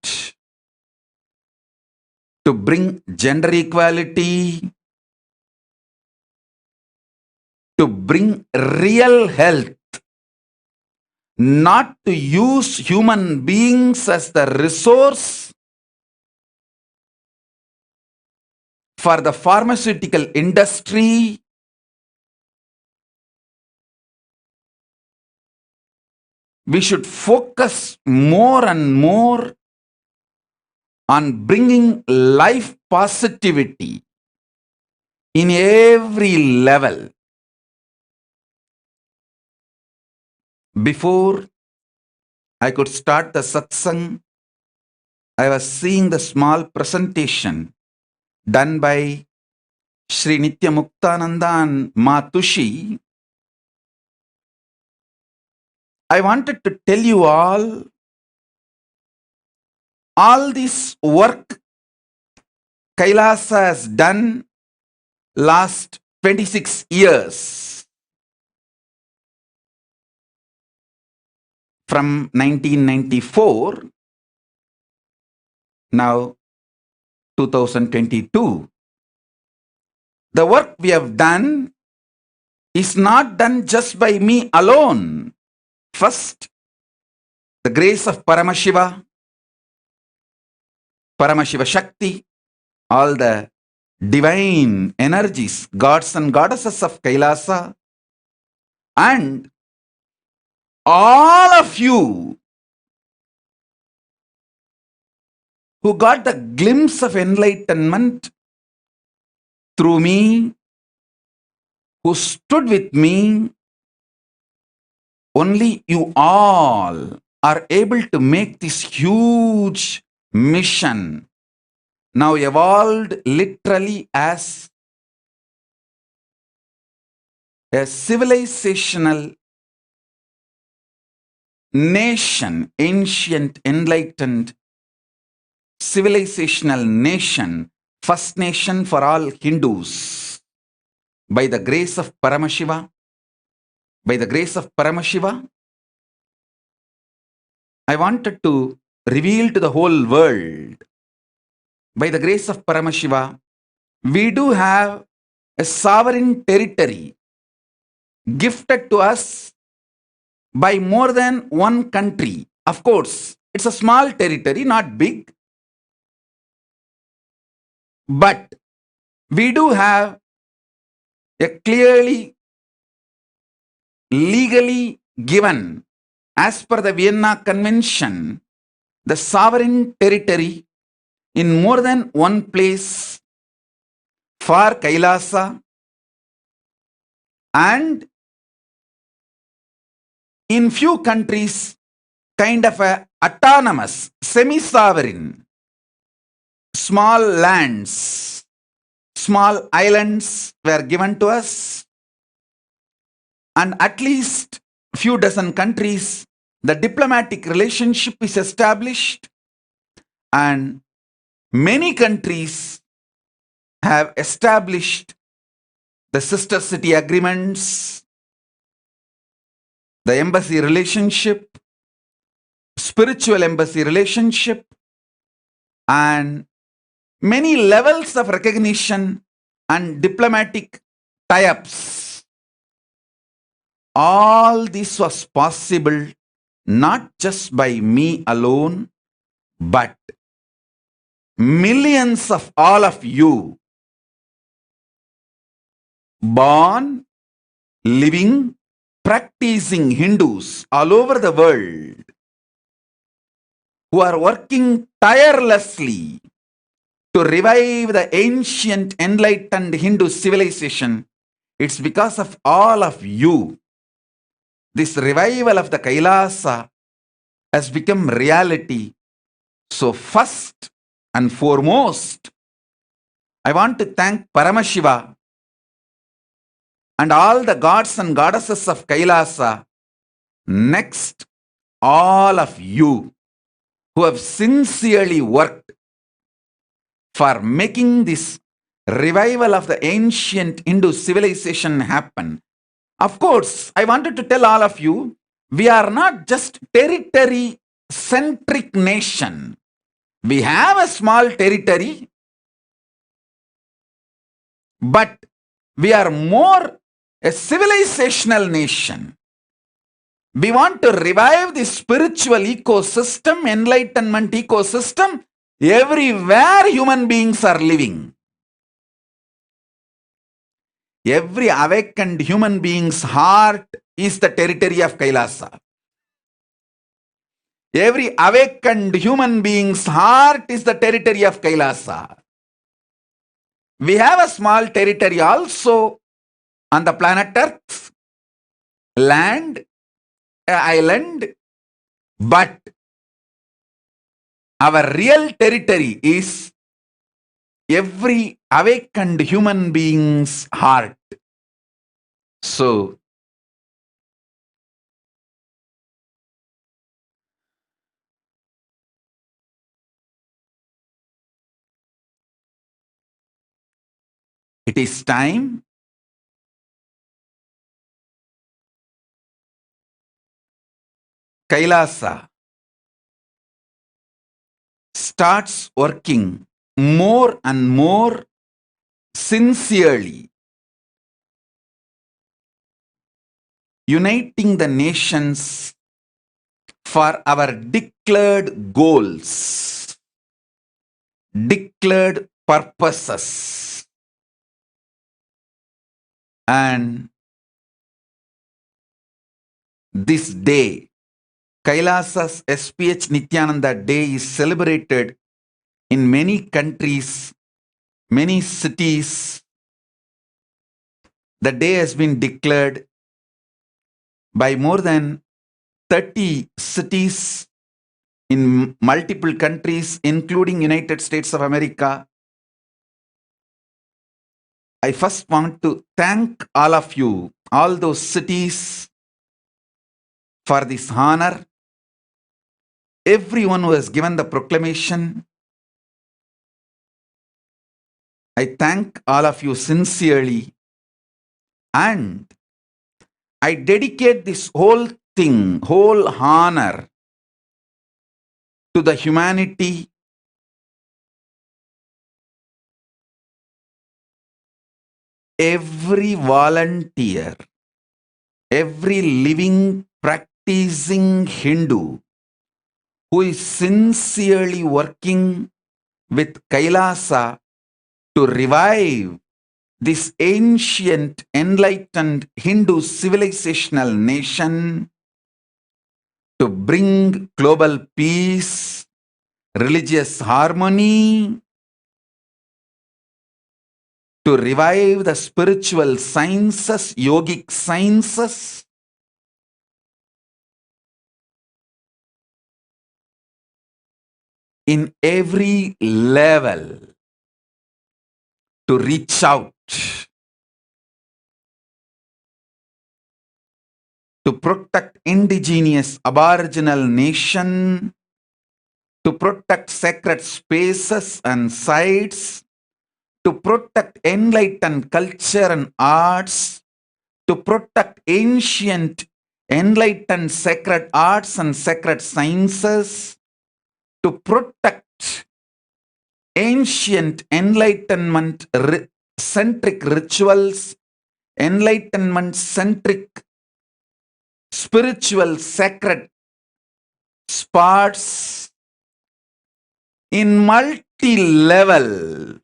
to bring gender equality, to bring real health, not to use human beings as the resource for the pharmaceutical industry. We should focus more and more on bringing life positivity in every level. Before I could start the satsang, I was seeing the small presentation done by Sri Nitya Muktananda and Matushi. I wanted to tell you all this work Kailasa has done last 26 years. From 1994, now 2022. The work we have done is not done just by me alone. First, the grace of Paramashiva Shakti, all the divine energies, gods and goddesses of Kailasa, and all of you who got the glimpse of enlightenment through me, who stood with me. Only you all are able to make this huge mission now evolved literally as a civilizational nation, ancient enlightened civilizational nation, first nation for all Hindus. By the grace of Paramashiva, I wanted to reveal to the whole world, by the grace of Paramashiva, we do have a sovereign territory gifted to us by more than one country. Of course, it's a small territory, not big, but we do have a clearly, legally given, as per the Vienna Convention, the sovereign territory in more than one place for Kailasa, and in few countries, kind of a autonomous, semi-sovereign, small lands, small islands were given to us, and at least few dozen countries, the diplomatic relationship is established, and many countries have established the sister city agreements, the embassy relationship, spiritual embassy relationship, and many levels of recognition and diplomatic tie-ups. All this was possible not just by me alone, but millions of all of you, born, living, practicing Hindus all over the world, who are working tirelessly to revive the ancient enlightened Hindu civilization. It's because of all of you. This revival of the Kailasa has become reality. So first and foremost, I want to thank Paramashiva and all the gods and goddesses of Kailasa. Next, all of you who have sincerely worked for making this revival of the ancient Hindu civilization happen. Of course, I wanted to tell all of you, we are not just territory-centric nation. We have a small territory, but we are more a civilizational nation. We want to revive the spiritual ecosystem, enlightenment ecosystem, everywhere human beings are living. Every awakened human being's heart is the territory of Kailasa. Every awakened human being's heart is the territory of Kailasa. We have a small territory also on the planet Earth, land, island, but our real territory is every awakened human being's heart. So, it is time Kailasa starts working more and more sincerely, uniting the nations for our declared goals, declared purposes. And this day, Kailasa's SPH Nityananda Day is celebrated in many countries, many cities. The day has been declared by more than 30 cities in multiple countries, including United States of America. I first want to thank all of you, all those cities, for this honor. Everyone who has given the proclamation, I thank all of you sincerely. And I dedicate this whole thing, whole honor, to the humanity, every volunteer, every living, practicing Hindu who is sincerely working with Kailasa to revive this ancient, enlightened Hindu civilizational nation, to bring global peace, religious harmony, to revive the spiritual sciences, yogic sciences, in every level to reach out, to protect indigenous aboriginal nation, to protect sacred spaces and sites, to protect enlightened culture and arts, to protect ancient enlightened sacred arts and sacred sciences, to protect ancient enlightenment centric rituals, enlightenment centric spiritual sacred spots in multi-level.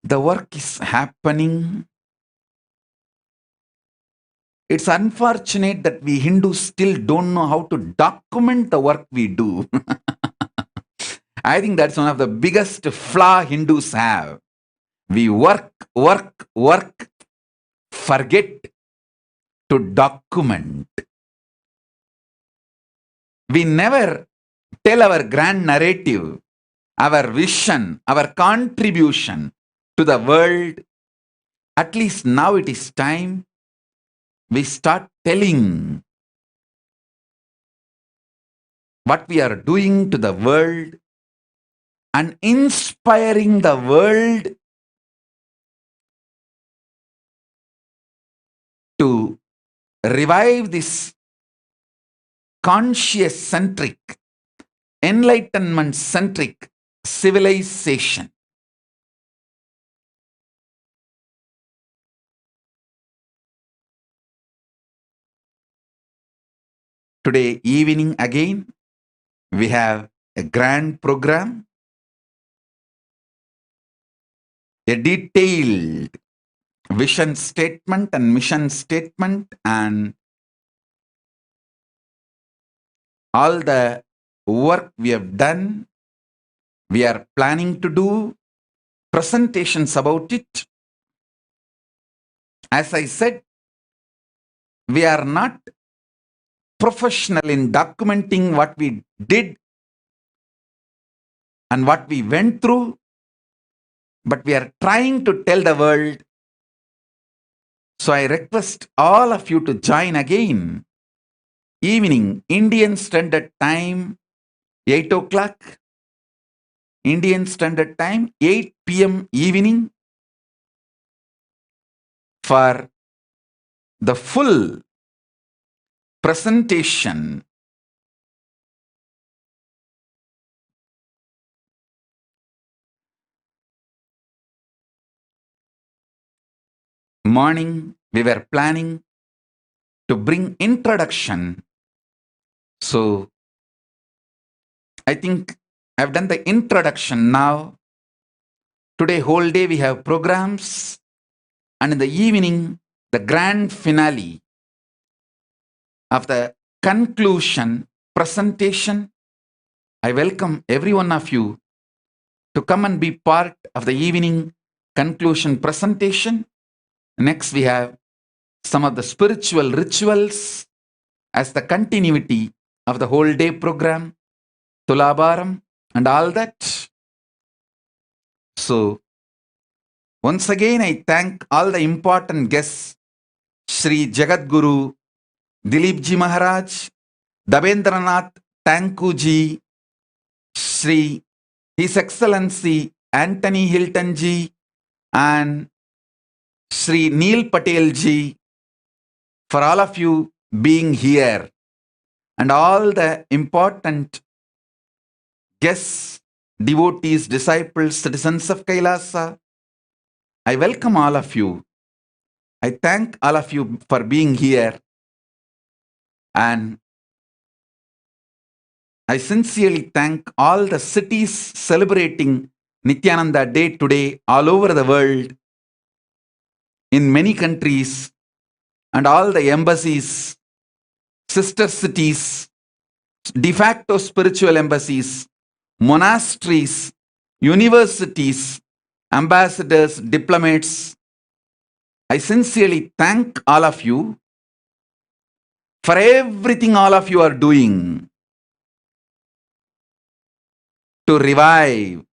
The work is happening. It's unfortunate that we Hindus still don't know how to document the work we do. I think that's one of the biggest flaw Hindus have. We work, forget to document. We never tell our grand narrative, our vision, our contribution to the world. At least now it is time we start telling what we are doing to the world and inspiring the world to revive this conscious centric, enlightenment centric civilization. Today evening again, we have a grand program, a detailed vision statement and mission statement, and all the work we have done, we are planning to do presentations about it. As I said, we are not professional in documenting what we did and what we went through, but we are trying to tell the world. So I request all of you to join again. Evening, Indian Standard Time, 8 o'clock. Indian Standard Time, 8 p.m. evening, for the full presentation. Morning, we were planning to bring introduction. So I think I've done the introduction now. Today, whole day, we have programs. And in the evening, the grand finale of the conclusion presentation. I welcome every one of you to come and be part of the evening conclusion presentation. Next, we have some of the spiritual rituals as the continuity of the whole day program, Thulabharam and all that. So, once again, I thank all the important guests, Sri Jagadguru Dilip Ji Maharaj, Dabendranath Tanku Ji, Sri His Excellency Anthony Hilton Ji, and Sri Neil Patel Ji, for all of you being here, and all the important guests, devotees, disciples, citizens of Kailasa. I welcome all of you. I thank all of you for being here. And I sincerely thank all the cities celebrating Nityananda Day today all over the world, in many countries, and all the embassies, sister cities, de facto spiritual embassies, monasteries, universities, ambassadors, diplomats. I sincerely thank all of you. for everything all of you are doing to revive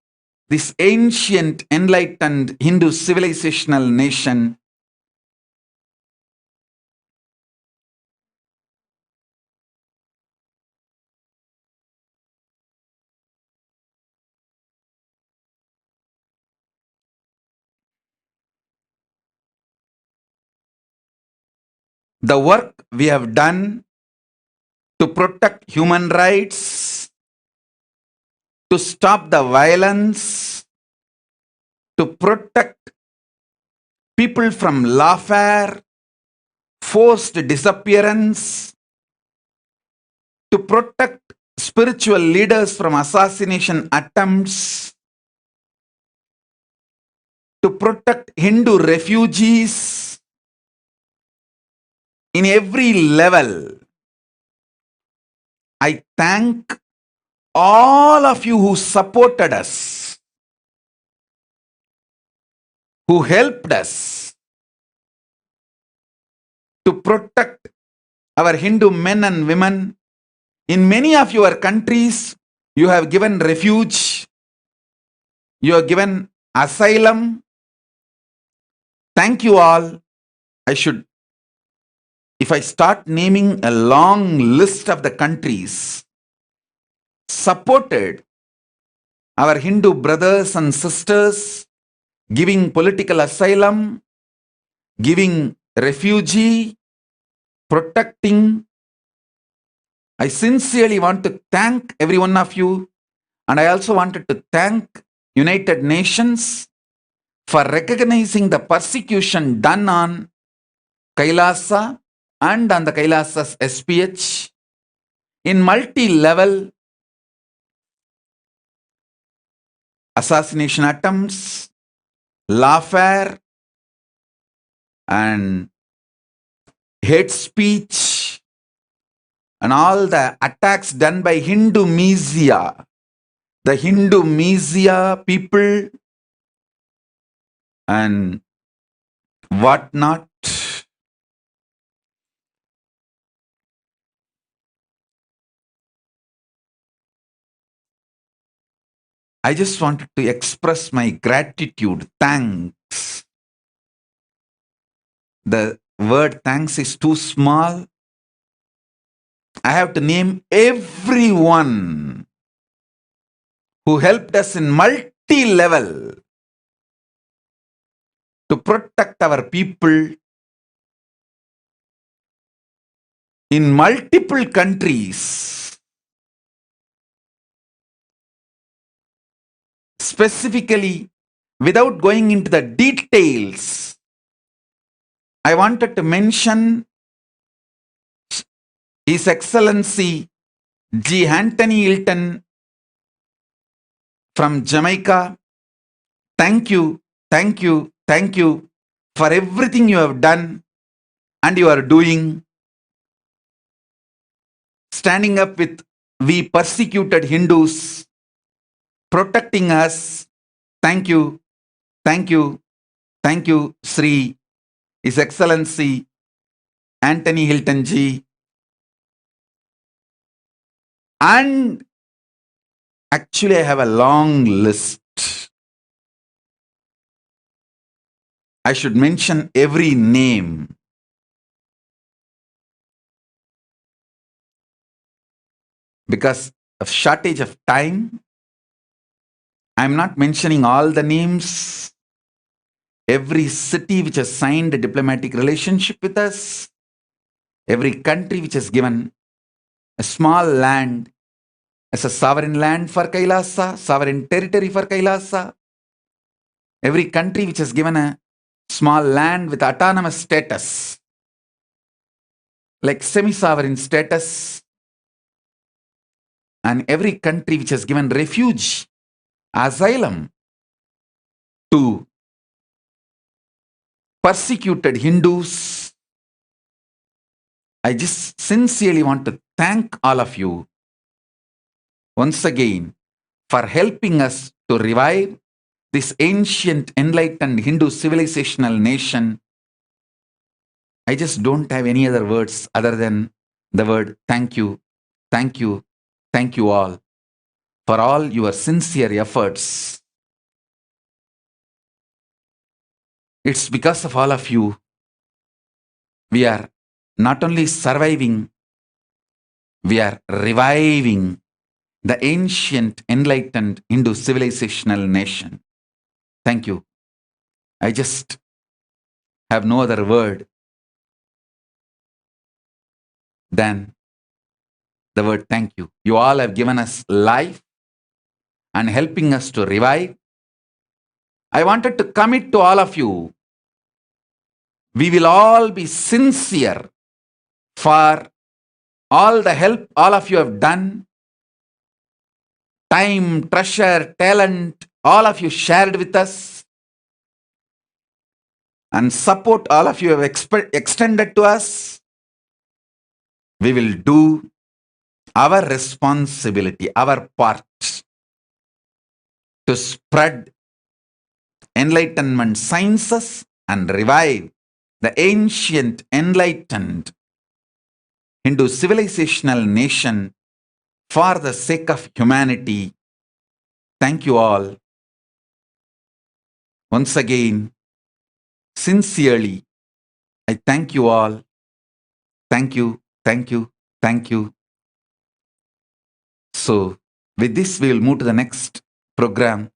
this ancient, enlightened Hindu civilizational nation. The work we have done to protect human rights, to stop the violence, to protect people from lawfare, forced disappearance, to protect spiritual leaders from assassination attempts, to protect Hindu refugees in every level. I thank all of you who supported us, who helped us to protect our Hindu men and women. In many of your countries, you have given refuge, you have given asylum. Thank you all. If I start naming a long list of the countries supported our Hindu brothers and sisters, giving political asylum, giving refugee, protecting, I sincerely want to thank every one of you. And I also wanted to thank United Nations for recognizing the persecution done on Kailasa and on the Kailasa's SPH in multi-level assassination attempts, lawfare, and hate speech, and all the attacks done by Hindu media, the Hindu media people, and whatnot. I just wanted to express my gratitude, thanks. The word thanks is too small. I have to name everyone who helped us in multi-level to protect our people in multiple countries. Specifically, without going into the details, I wanted to mention His Excellency G. Anthony Hilton from Jamaica. Thank you, thank you, thank you for everything you have done and you are doing. Standing up with we persecuted Hindus, protecting us. Thank you, thank you, thank you, Sri, His Excellency Anthony Hilton Ji. And actually, I have a long list. I should mention every name. Because of shortage of time, I'm not mentioning all the names. Every city which has signed a diplomatic relationship with us, every country which has given a small land as a sovereign land for Kailasa, sovereign territory for Kailasa, every country which has given a small land with autonomous status, like semi-sovereign status, and every country which has given refuge, asylum to persecuted Hindus. I just sincerely want to thank all of you once again for helping us to revive this ancient enlightened Hindu civilizational nation. I just don't have any other words other than the word thank you, thank you, thank you all for all your sincere efforts. It's because of all of you we are not only surviving, we are reviving the ancient, enlightened Hindu civilizational nation. Thank you. I just have no other word than the word thank you. You all have given us life and helping us to revive. I wanted to commit to all of you. We will all be sincere for all the help all of you have done. Time, treasure, talent, all of you shared with us. And support all of you have extended to us. We will do our responsibility, our part to spread enlightenment sciences and revive the ancient enlightened Hindu civilizational nation for the sake of humanity. Thank you all. Once again, sincerely, I thank you all. Thank you, thank you, thank you. So, with this, we will move to the next program,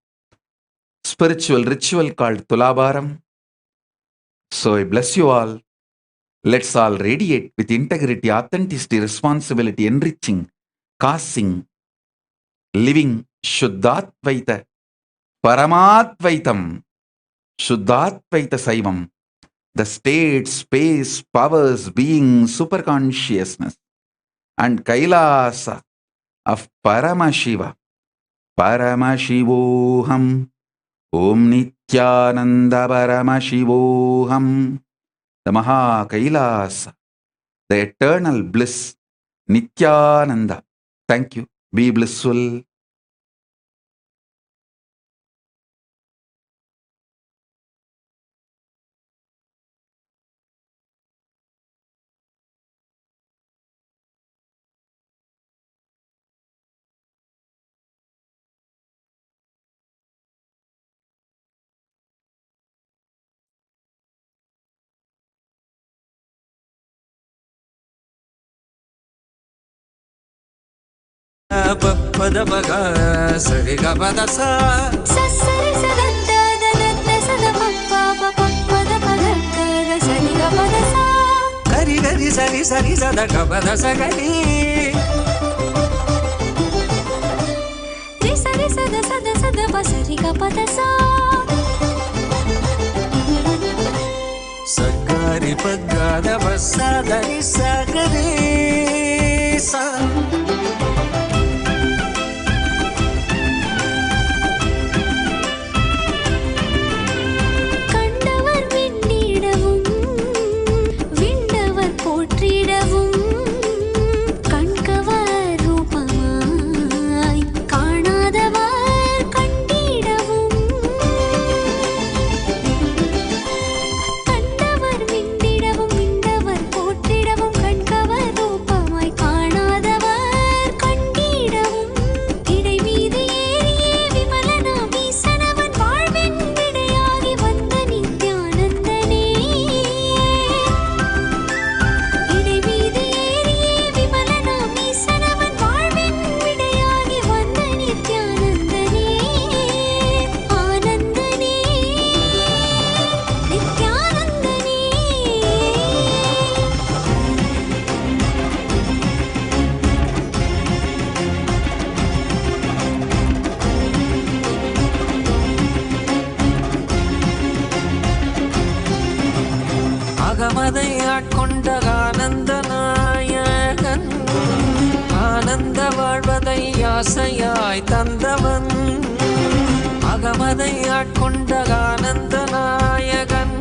spiritual ritual called Thulabharam. So, I bless you all. Let's all radiate with integrity, authenticity, responsibility, enriching, causing, living Shuddhatvaita, Paramadvaitam, Shuddhatvaita Saivam, the state, space, powers, being, superconsciousness, and Kailasa of Paramashiva. Paramashivoham, Om Nityananda Paramashivoham, the Maha Kailasa, the eternal bliss, Nityananda. Thank you. Be blissful. Pada baga sari ga pada sa Sassari sadadda dadadda sadapappa pada pada ga sari ga pada sa gari gari sari sari sada ga pada sa gari Ri sari sada sada sada pa sari ga pada sa Sagari pagada basa dari sagari sa அகமதை ஆட்கொண்ட ஆனந்த நாயகன் ஆனந்த வாழ்வதை ஆசையாய் தந்தவன் அகமதை ஆட்கொண்ட ஆனந்த நாயகன்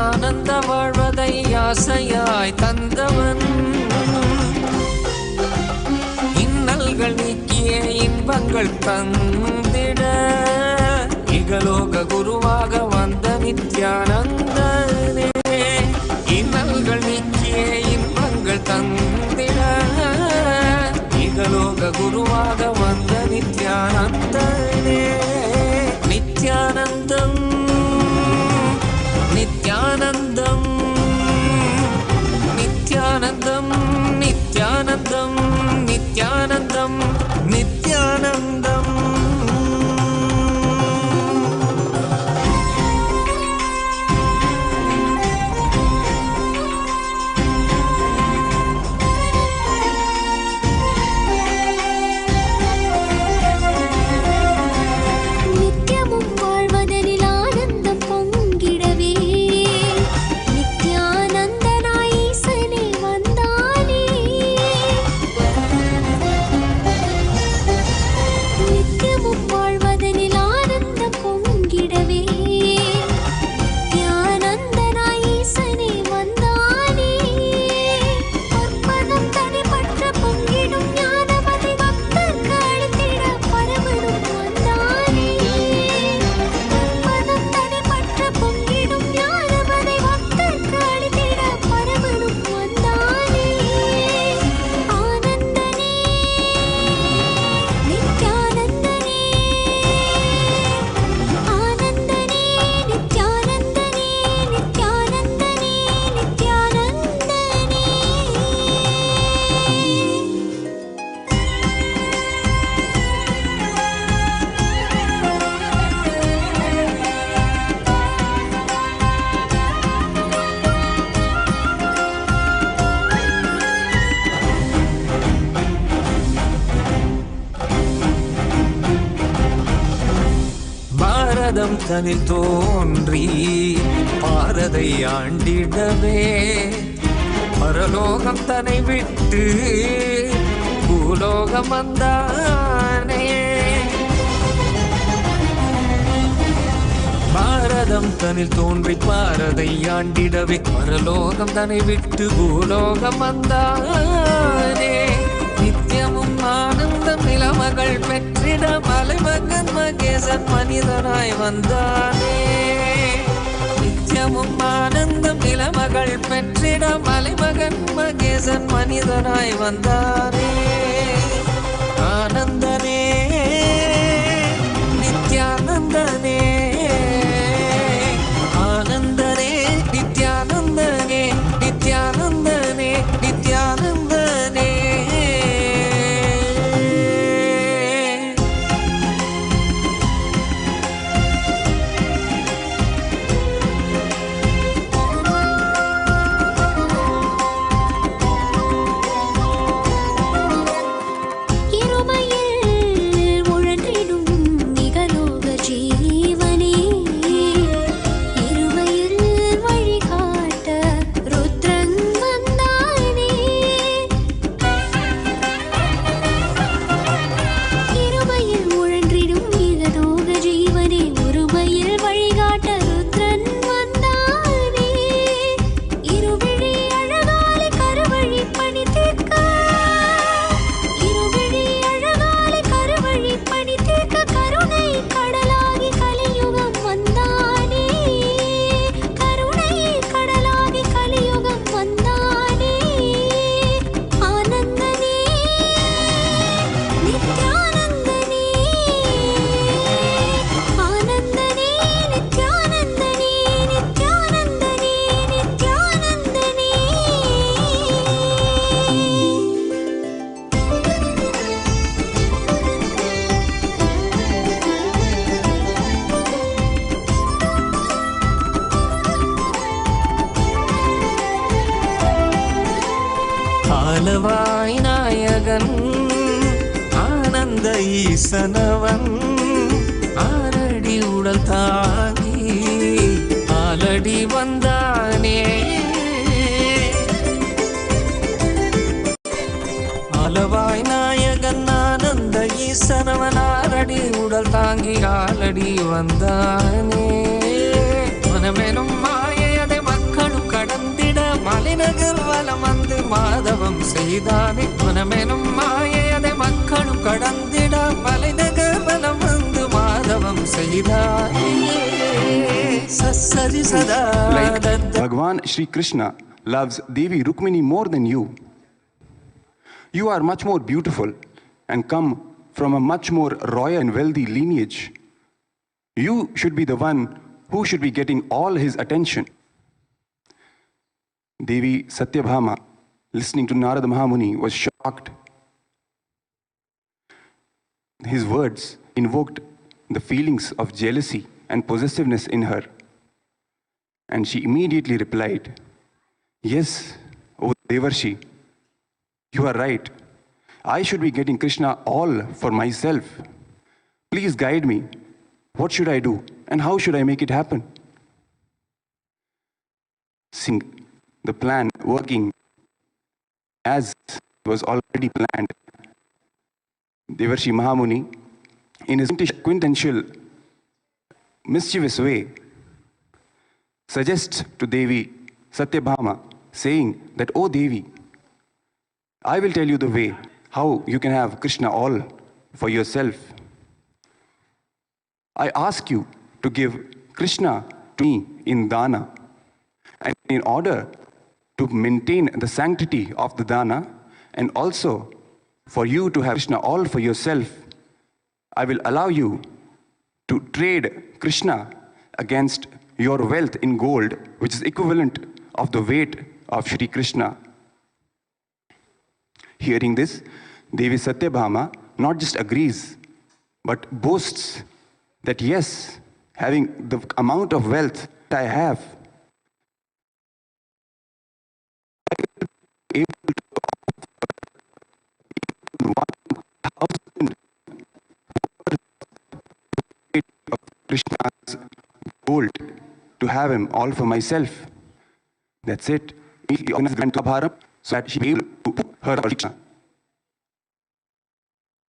ஆனந்த வாழ்வதை ஆசையாய் தந்தவன் இன்னல்கள் நீக்கிய இன்பங்கள் தந்திட இகலோக குருவாக வந்த நித்யானந்தனே இன்னல்கள் நீக்கிய இன்பங்கள் தந்த தந்திட இகலோக குருவாக வந்த நித்யானந்தனே. நித்யானந்தம் நித்யானந்தம் நித்யானந்தம் நித்யானந்தம் நித்யானந்தம் நித்யானந்தம். தனில் தோன்றி பாரதை ஆண்டிடவே பரலோகம் தன்னை விட்டு பூலோகம் வந்தானே. பாரதம் தனில் தோன்றி பாரதை ஆண்டிடவே பரலோகம் தன்னை விட்டு பூலோகம் வந்தானே. நித்தியமும் ஆனந்தம் நிலமகள் பெற்றிட மலைமகன் மகேசன் மனிதனாய் வந்தானே. நித்தியமும் ஆனந்தம் நிலமகள் பெற்றிட மலைமகன் மகேசன் மனிதனாய் வந்தானே. ஆனந்தனே நித்யானந்தனே ஆனந்தனே நித்யானந்தனே நித்யானந்தனே நித்யானந்தனே. ஆலவாய் நாயகன் ஆனந்த ஈசனவன் ஆரடி உடல் தாங்கி ஆலடி வந்தானே. ஆலவாய் நாயகன் ஆனந்த ஈசனவன் ஆரடி உடல் தாங்கி ஆலடி வந்தானே. மனமெனும் மாயதை மக்களும் கடந்திட மலைநகர் வலம் வந்து மாதவம் செய்தானே. மனமெனும் மாயதை மக்களும் கடந்திட மலைநகர் வலம் வந்து மாதவம் செய்தானே. சரி சதா Bhagwan Shri Krishna loves Devi Rukmini more than you. You are much more beautiful and come from a much more royal and wealthy lineage. You should be the one who should be getting all his attention. Devi Satyabhama, listening to Narada Mahamuni, was shocked. His words invoked the feelings of jealousy and possessiveness in her. And she immediately replied, "Yes, O Devarshi, you are right. I should be getting Krishna all for myself. Please guide me. What should I do and how should I make it happen?" Seeing the plan working as was already planned, Devarshi Mahamuni, in his quintessential mischievous way, suggests to Devi Satyabhama, saying that, "Oh Devi, I will tell you the way how you can have Krishna all for yourself. I ask you to give Krishna to me in dana. And in order to maintain the sanctity of the dana and also for you to have Krishna all for yourself, I will allow you to trade Krishna against your wealth in gold, which is equivalent of the weight of Shri Krishna." Hearing this, Devi Satyabhama not just agrees, but boasts that yes, having the amount of wealth that I have, I will be able to offer 1,000 of Krishna's gold to have him all for myself. That's it. He organized Thulabharam so that she be able to put her for Krishna.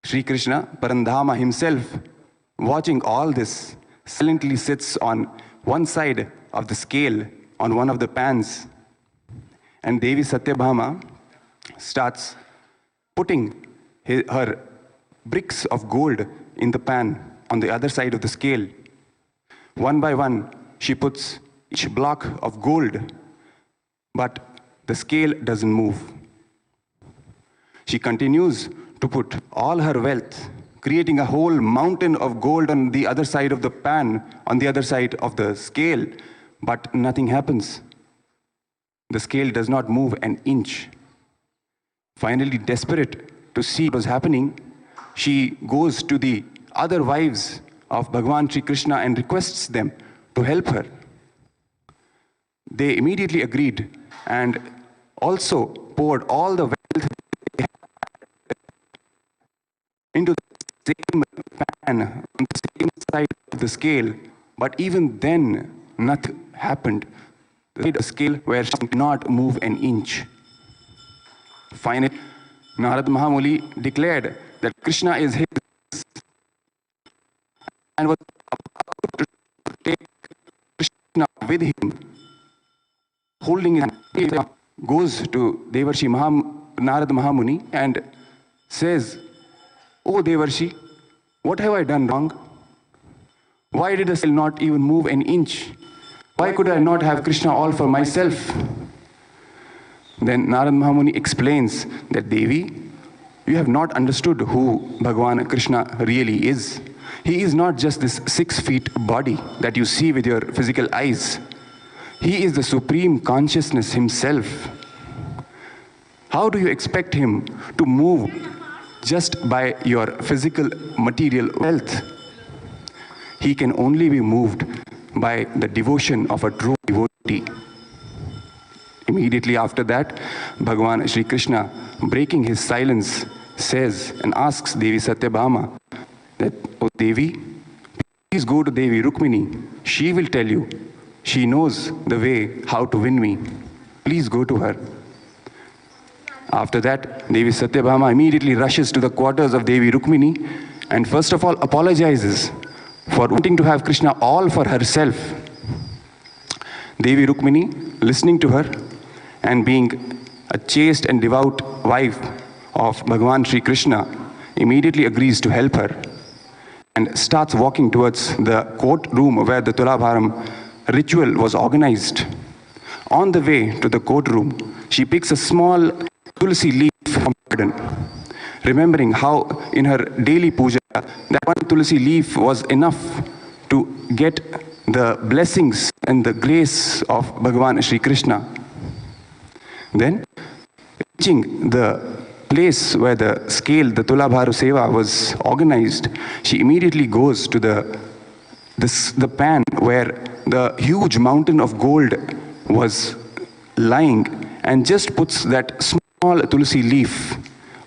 Sri Krishna, Parandhama himself, watching all this, silently sits on one side of the scale, on one of the pans. And Devi Satyabhama starts putting her bricks of gold in the pan on the other side of the scale. One by one, she puts each block of gold, but the scale doesn't move. She continues to put all her wealth, creating a whole mountain of gold on the other side of the pan, on the other side of the scale, but nothing happens. The scale does not move an inch. Finally, desperate to see what was happening, she goes to the other wives of Bhagavan Sri Krishna and requests them to help her. They immediately agreed and also poured all the wealth they had into the same pan on the same side of the scale, but even then nothing happened. The scale where she could not move an inch. Finally, Narada Mahamuni declared that Krishna is his and was about to take Krishna with him, holding his hand, goes to Devarshi Narada Mahamuni and says, "Oh Devarshi, what have I done wrong? Why did the scale not even move an inch? Why could I not have Krishna all for myself?" Then Narada Mahamuni explains that, "Devi, you have not understood who Bhagavan Krishna really is. He is not just this 6 feet body that you see with your physical eyes. He is the supreme consciousness himself. How do you expect him to move just by your physical material wealth? He can only be moved by the devotion of a true devotee." Immediately after that, Bhagavan Sri Krishna, breaking his silence, says and asks Devi Satyabhama that, "Oh Devi, please go to Devi Rukmini. She will tell you. She knows the way how to win me. Please go to her." After that, Devi Satyabhama immediately rushes to the quarters of Devi Rukmini and first of all apologizes for wanting to have Krishna all for herself. Devi Rukmini, listening to her and being a chaste and devout wife of Bhagavan Sri Krishna, immediately agrees to help her and starts walking towards the courtroom where the Thulabharam ritual was organized. On the way to the courtroom, she picks a small tulsi leaf from garden, remembering how in her daily puja, that one tulsi leaf was enough to get the blessings and the grace of Bhagavan Sri Krishna. Then, reaching the place where the scale, the Thulabharam Seva was organized, she immediately goes to the pan where the huge mountain of gold was lying and just puts that small tulsi leaf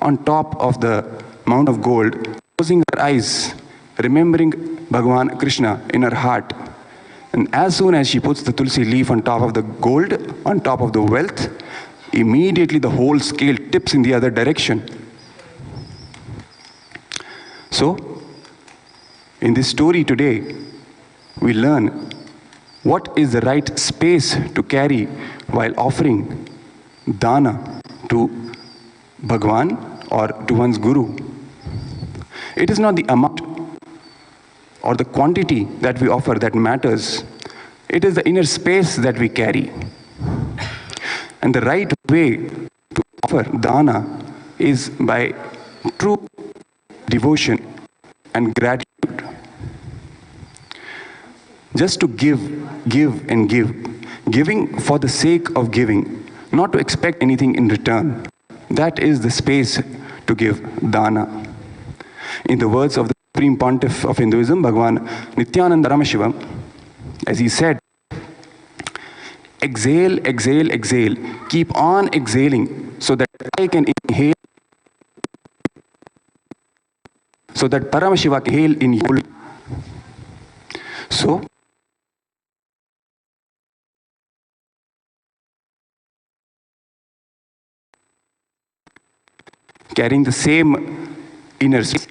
on top of the mound of gold, closing her eyes, remembering Bhagavan Krishna in her heart. And as soon as she puts the tulsi leaf on top of the gold, on top of the wealth, immediately the whole scale tips in the other direction. So, in this story today, we learn what is the right space to carry while offering dana to Bhagwan or to one's guru. It is not the amount or the quantity that we offer that matters. It is the inner space that we carry. And the right way to offer dana is by true devotion and gratitude. Just to give, and give. Giving for the sake of giving, not to expect anything in return. That is the space to give dana. In the words of the Supreme Pontiff of Hinduism, Bhagavan Nityananda Ramashivam, as he said, exhale, exhale, exhale. Keep on exhaling so that I can inhale, so that Paramashiva can inhale in you. So, carrying the same inner space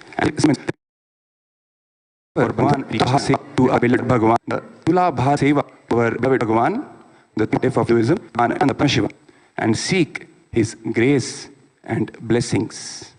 for Bhagavan to our beloved Bhagavan, the Thulabharam Seva, our beloved Bhagavan, the Pontiff of Hinduism, and the Paramashiva, and seek his grace and blessings.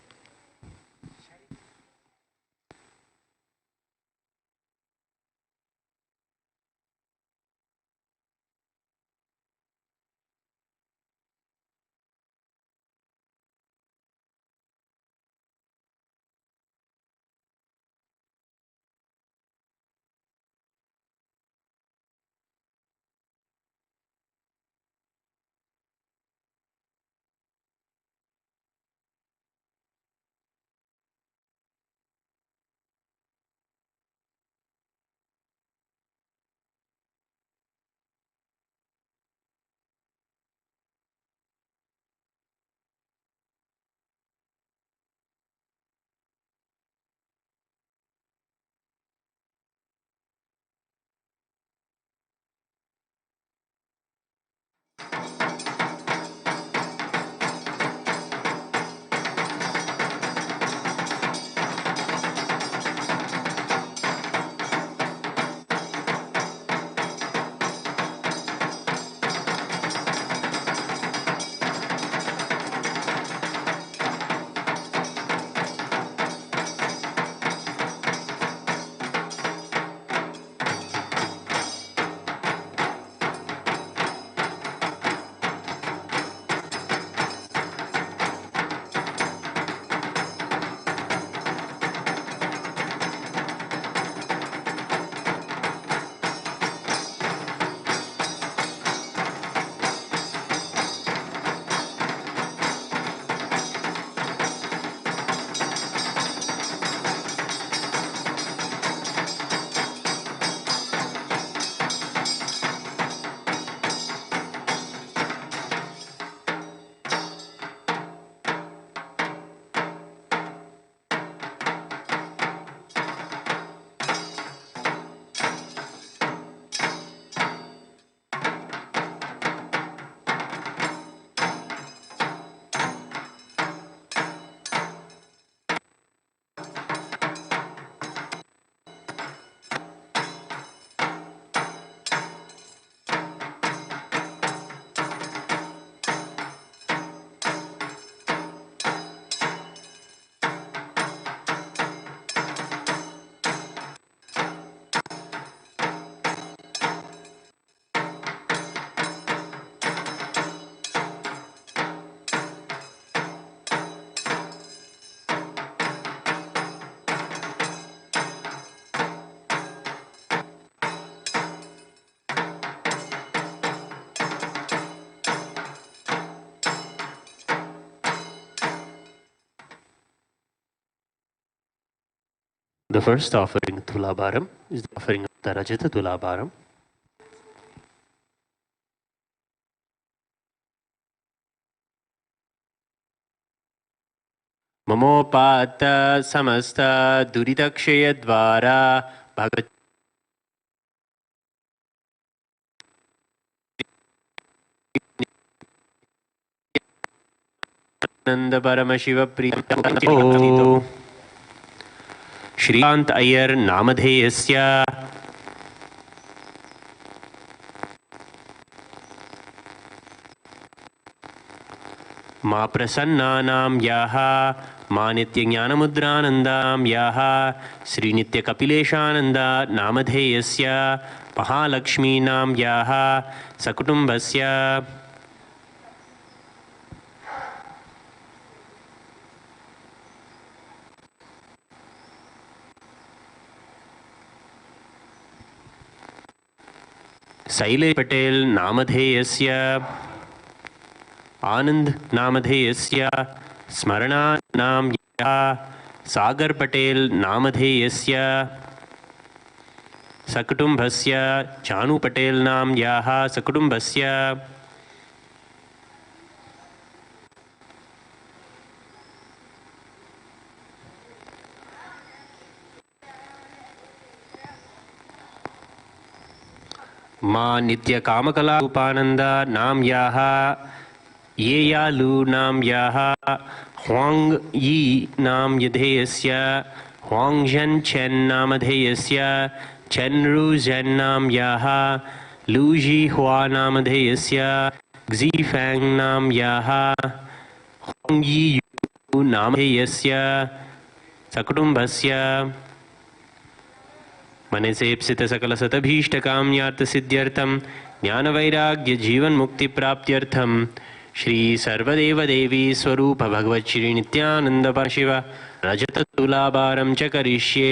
The first offering, Thulabharam, is the offering of the Rajata Thulabharam. Mamopata samasta duridakshaya dvara bhagat Nanda Paramashiva Priya Shrikant Iyer Namadheyasya Ma Prasannanam Yaha Ma Nitya Jnanamudranandam Yaha Sri Nitya Kapileshananda Namadheyasya Mahalakshmi Nam Yaha Sakutumbasya Saile Patel Namadheyasya Anand Namadheyasya Smarana Nam Yaha Sagar Patel Namadheyasya Sakutumbasya Chanu Patel Nam Yaha Sakutumbasya Ma Nitya Kamakala Upananda Nam Yaha Yeyalu Nam Yaha Huang Yi Nam Yadheyasya Huang Zhen Chen Namadheyasya Chen Ru Zhen Nam Yaha Lu Ji Hua Namadheyasya Xi Fang Nam Yaha Huang Yi Yu Namadheyasya Sakutumbasya मनसेप्सित सकल सतभीष्ट काम्यार्थ सिद्ध्यर्थम ज्ञान वैराग्य जीवन मुक्ति प्राप्त्यर्थम श्री सर्वदेव देवी स्वरूप भगवत श्री नित्यानंद परशिव रजत तुलाभारम च करिष्ये.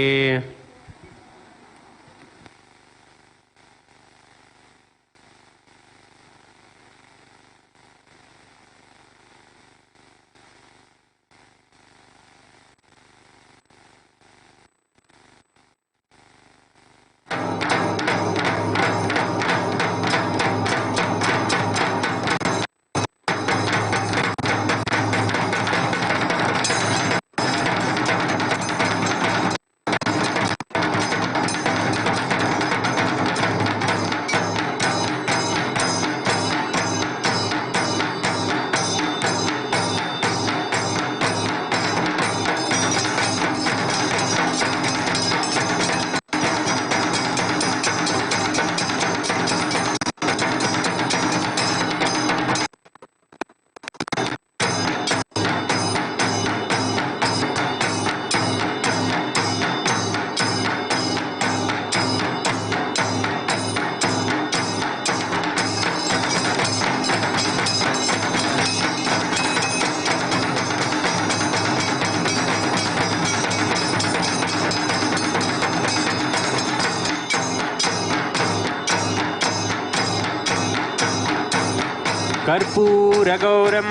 कर्पूरगौरं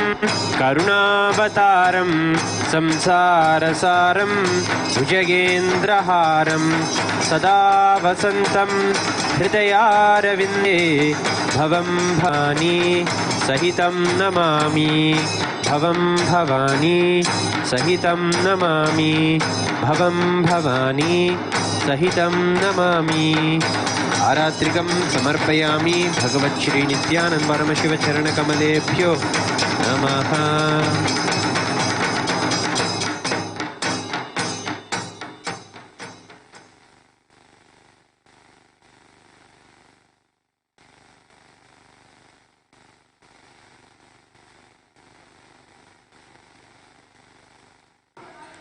करुणावतारं संसारसारं भुजगेन्द्रहारं सदा वसन्तं हृदयारविन्दे भवं भवानी सहितं नमामि भवं भवानी सहितं नमामि भवं भवानी सहितं नमामि. आरात्रिकं समर्पयामि भगवत् श्री नित्यानंद परमशिव चरण कमलेभ्यो नमः.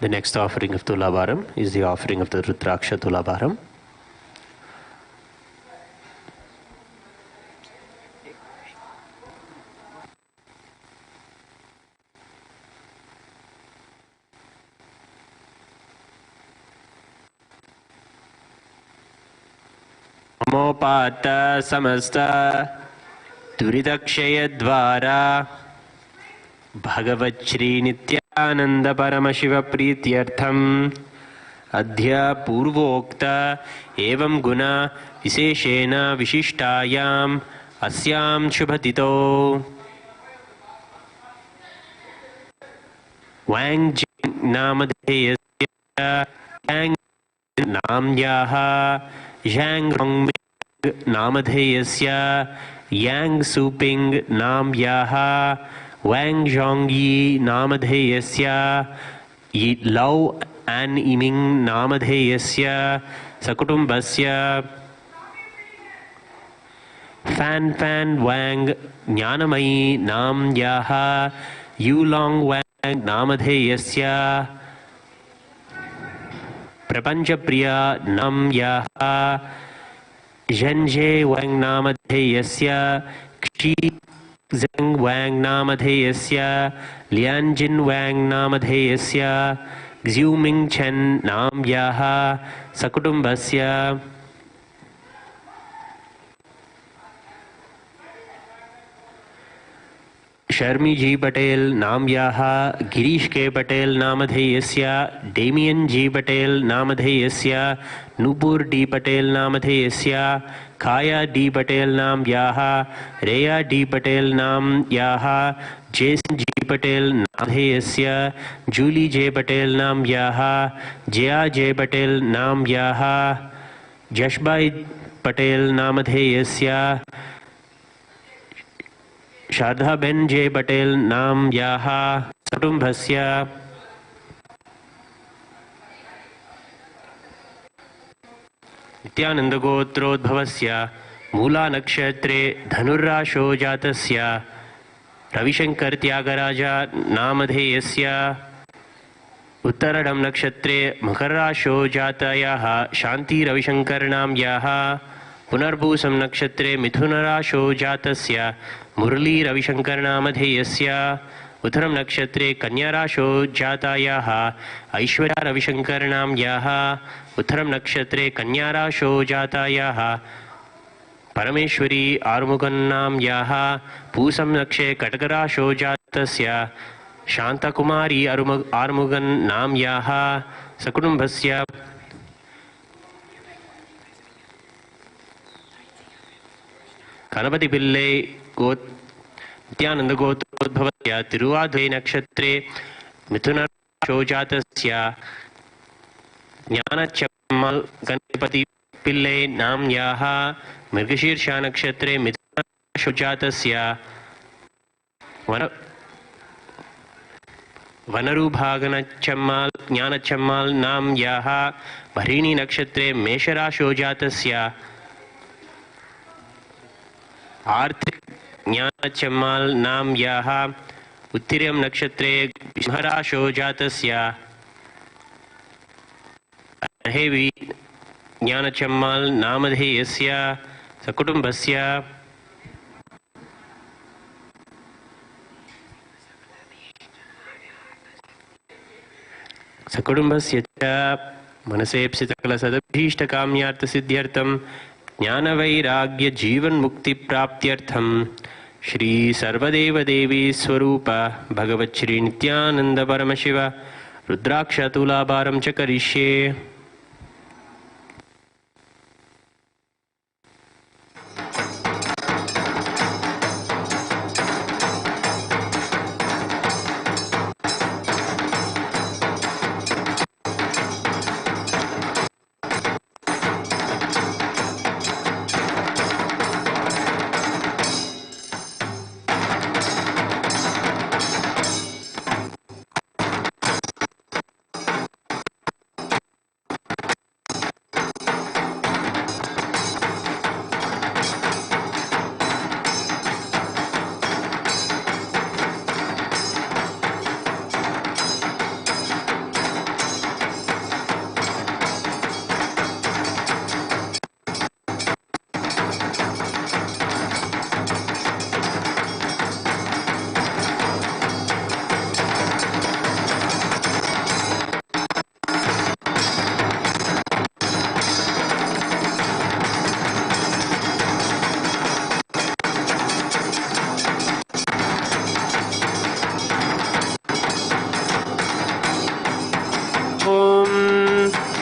The next offering of Thulabharam is the offering of the Rudraksha Thulabharam. Mamopata samasta duridakshaya dvara Bhagavat Shri Nityananda Paramashiva Prityartham अद्य पूर्वोक्त एवं गुण विशेषेण विशिष्टायाम् अस्यां शुभतिथौ वाङ् नामधेयस्य नाम्याः ज़ाङ्ग् नामधेयस्य याङ्ग् सूपिङ्ग् नाम्याः वाङ् ज़ाङ्गी नामधेयस्य लौ एन् इमिङ् नामधेयस्य सकुटुम्बस्य फ़ान् फ़ान् वाङ् ज्ञानमयी नाम्याः यूलाङ्ग् वाङ् नामधेयस्य प्रपञ्चप्रिया नाम्याः झञ्झे वाङ् नामधेयस्य क्षी ज़ङ्ग् वाङ् नामधेयस्य लियाञ्जिन् वाङ् नामधेयस्य ग्ज्यूमिङ् छन् नाम्याः सकुटुम्बस्य शर्मी जी पटेल नाम्याः गिरीश के पटेल नामधेयस्य डेमियन जी पटेल नामधेयस्य नूपुर डी पटेल नामधेयस्य खाया डी पटेल नाम्याः रेया डी पटेल नाम्याः जेसन जी पटेल नामधेयस्य जूली जे पटेल नाम्याः जया जे पटेल नाम्याः जशबाई पटेल नामधेयस्य शारदाबेन जे पटेल नाम्याः कुटुम्बस्य नित्यानन्दगोत्रोद्भवस्य मूलानक्षत्रे धनुर्राशो जातस्य रविशंकर त्यागराज नामधेयस्य उत्तरडं नक्षत्रे मकरराशो जातायाः शान्ति रविशंकर नाम्याः पुनर्भूसं नक्षत्रे मिथुनराशो जातस्य मुरली रविशंकर नामधेयस्य उत्तरं नक्षत्रे कन्याराशो जातायाः ऐश्वर्या रविशंकर नाम्याः उत्तरं नक्षत्रे कन्याराशो जातायाः परमेश्वरी आरुमुगन् नाम्याः पूसं नक्षत्रे कटकराशो जातस्य शान्तकुमारी आरुमुगन् नाम्याः सकुटुम्बस्य गणपति पिल्ले नित्यानंद गोत्रोद्भवस्य तिरुवाधुरै नक्षत्रे मिथुनराशो जातस्य ज्ञानचम्मल् गणपति पिल्ले नाम्याः मृगशीर्षा नक्षत्रे मिथुनराशो जातस्य वनरूभागनचम्मल् ज्ञानचम्मल् नाम्याः भरिणी नक्षत्रे मेषराशो जातस्य आर्थिक ज्ञानचम्मल् नाम्याः उत्तिर्यं नक्षत्रे सिंहराशो जातस्य अहेवि ज्ञानचम्मल् नामधेयस्य सकुटुम्बस्य सकुटुम्बस्य च मनसेप्सित सकलसदभीष्टकाम्यार्थसिद्ध्यर्थं ज्ञानवैराग्य जीवन मुक्ति प्राप्त्यर्थम श्री सर्वदेवदेवी स्वरूप भगवत् श्री नित्यानंद परमशिव रुद्राक्ष तुलाभारं च करिष्ये।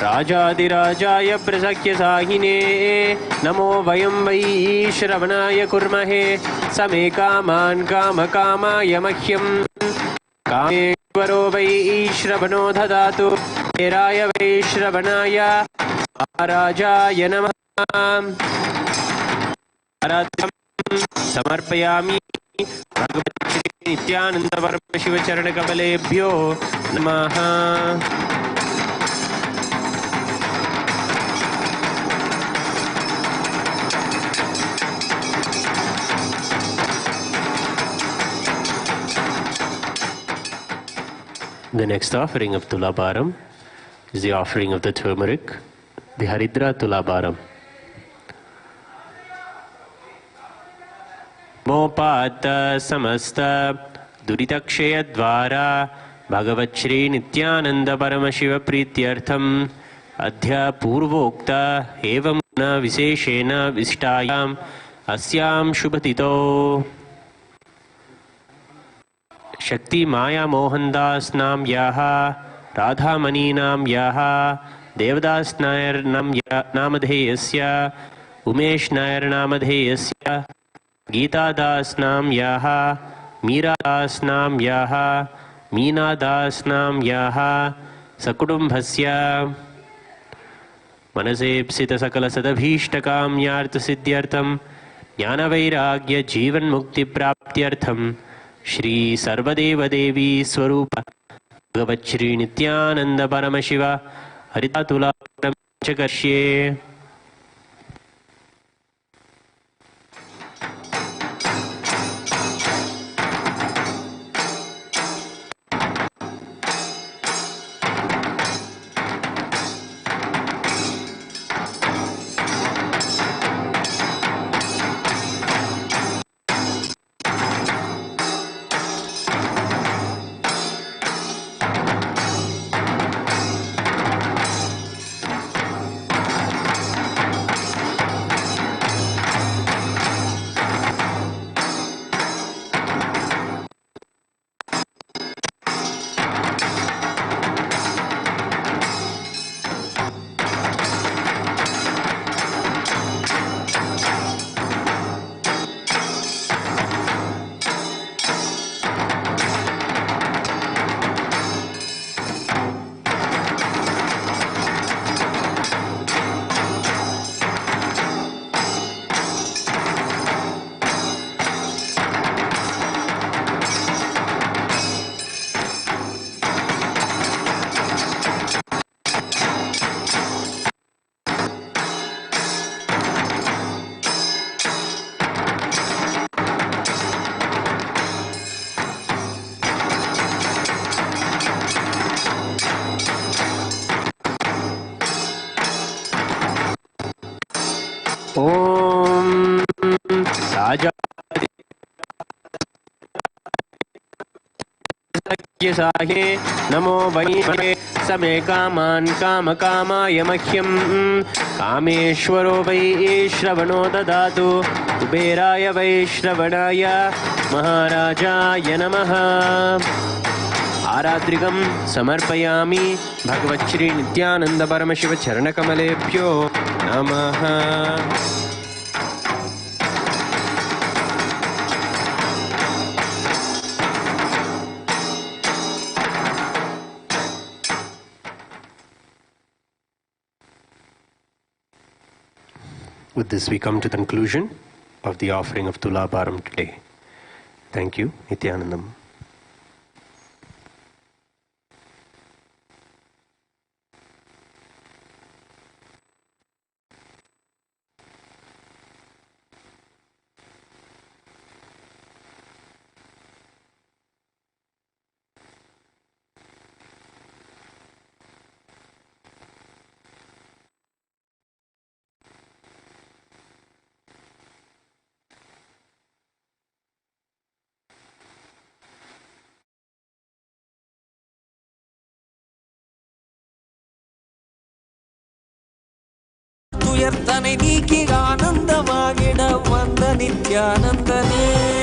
राजाधिराजाय प्रसख्यसाहिने नमो वयं वै श्रवणाय कुर्महे समे कामान् कामकामाय मह्यं कामेश्वरो वै श्रवणो ददातु हेराय वै श्रवणाय महाराजाय नमः आराध्यं समर्पयामि भगवते नित्यानंद परम शिव चरण कमलेभ्यो नमः। The next offering of Thulabharam is the offering of the turmeric, the Haridra Thulabharam. मोपात समस्त दुरितक्षय द्वारा भगवत् श्री नित्यानंद परम शिव प्रीत्यर्थम अद्य पूर्वोक्त एवं न विशेषेण विशिष्टायाम् अस्यां शुभतिथौ शक्ति माया मोहनदास नाम याः राधामणि नाम याः देवदास नायर नामधेयस्य उमेश नायर नामधेयस्य गीतादास नाम याः मीरादास नाम याः मीनादास नाम याः सकुटुम्बस्य मनसेप्सित सकल सदभीष्टकाम्यार्थ सिद्ध्यर्थम ज्ञानवैराग्य जीवन मुक्ति प्राप्त्यर्थम श्री सर्वदेव देवी स्वरूप भगवत् श्री नित्यानंद परम शिव हरिता तुलाभारं च करिष्ये। साहे नमो वै समे कामान् कामकामाय मह्यं कामेश्वरो वै श्रवणो ददातु कुबेराय वै श्रवणाय महाराजाय नमः आरात्रिकं समर्पयामि भगवत् श्री नित्यानंद परम शिव चरणकमलेभ्यो नमः। With this, we come to the conclusion of the offering of Thulabharam today. Thank you, Nityanandam. துயர்தனை நீக்கி ஆனந்தமாகிட வந்த நித்யானந்தனே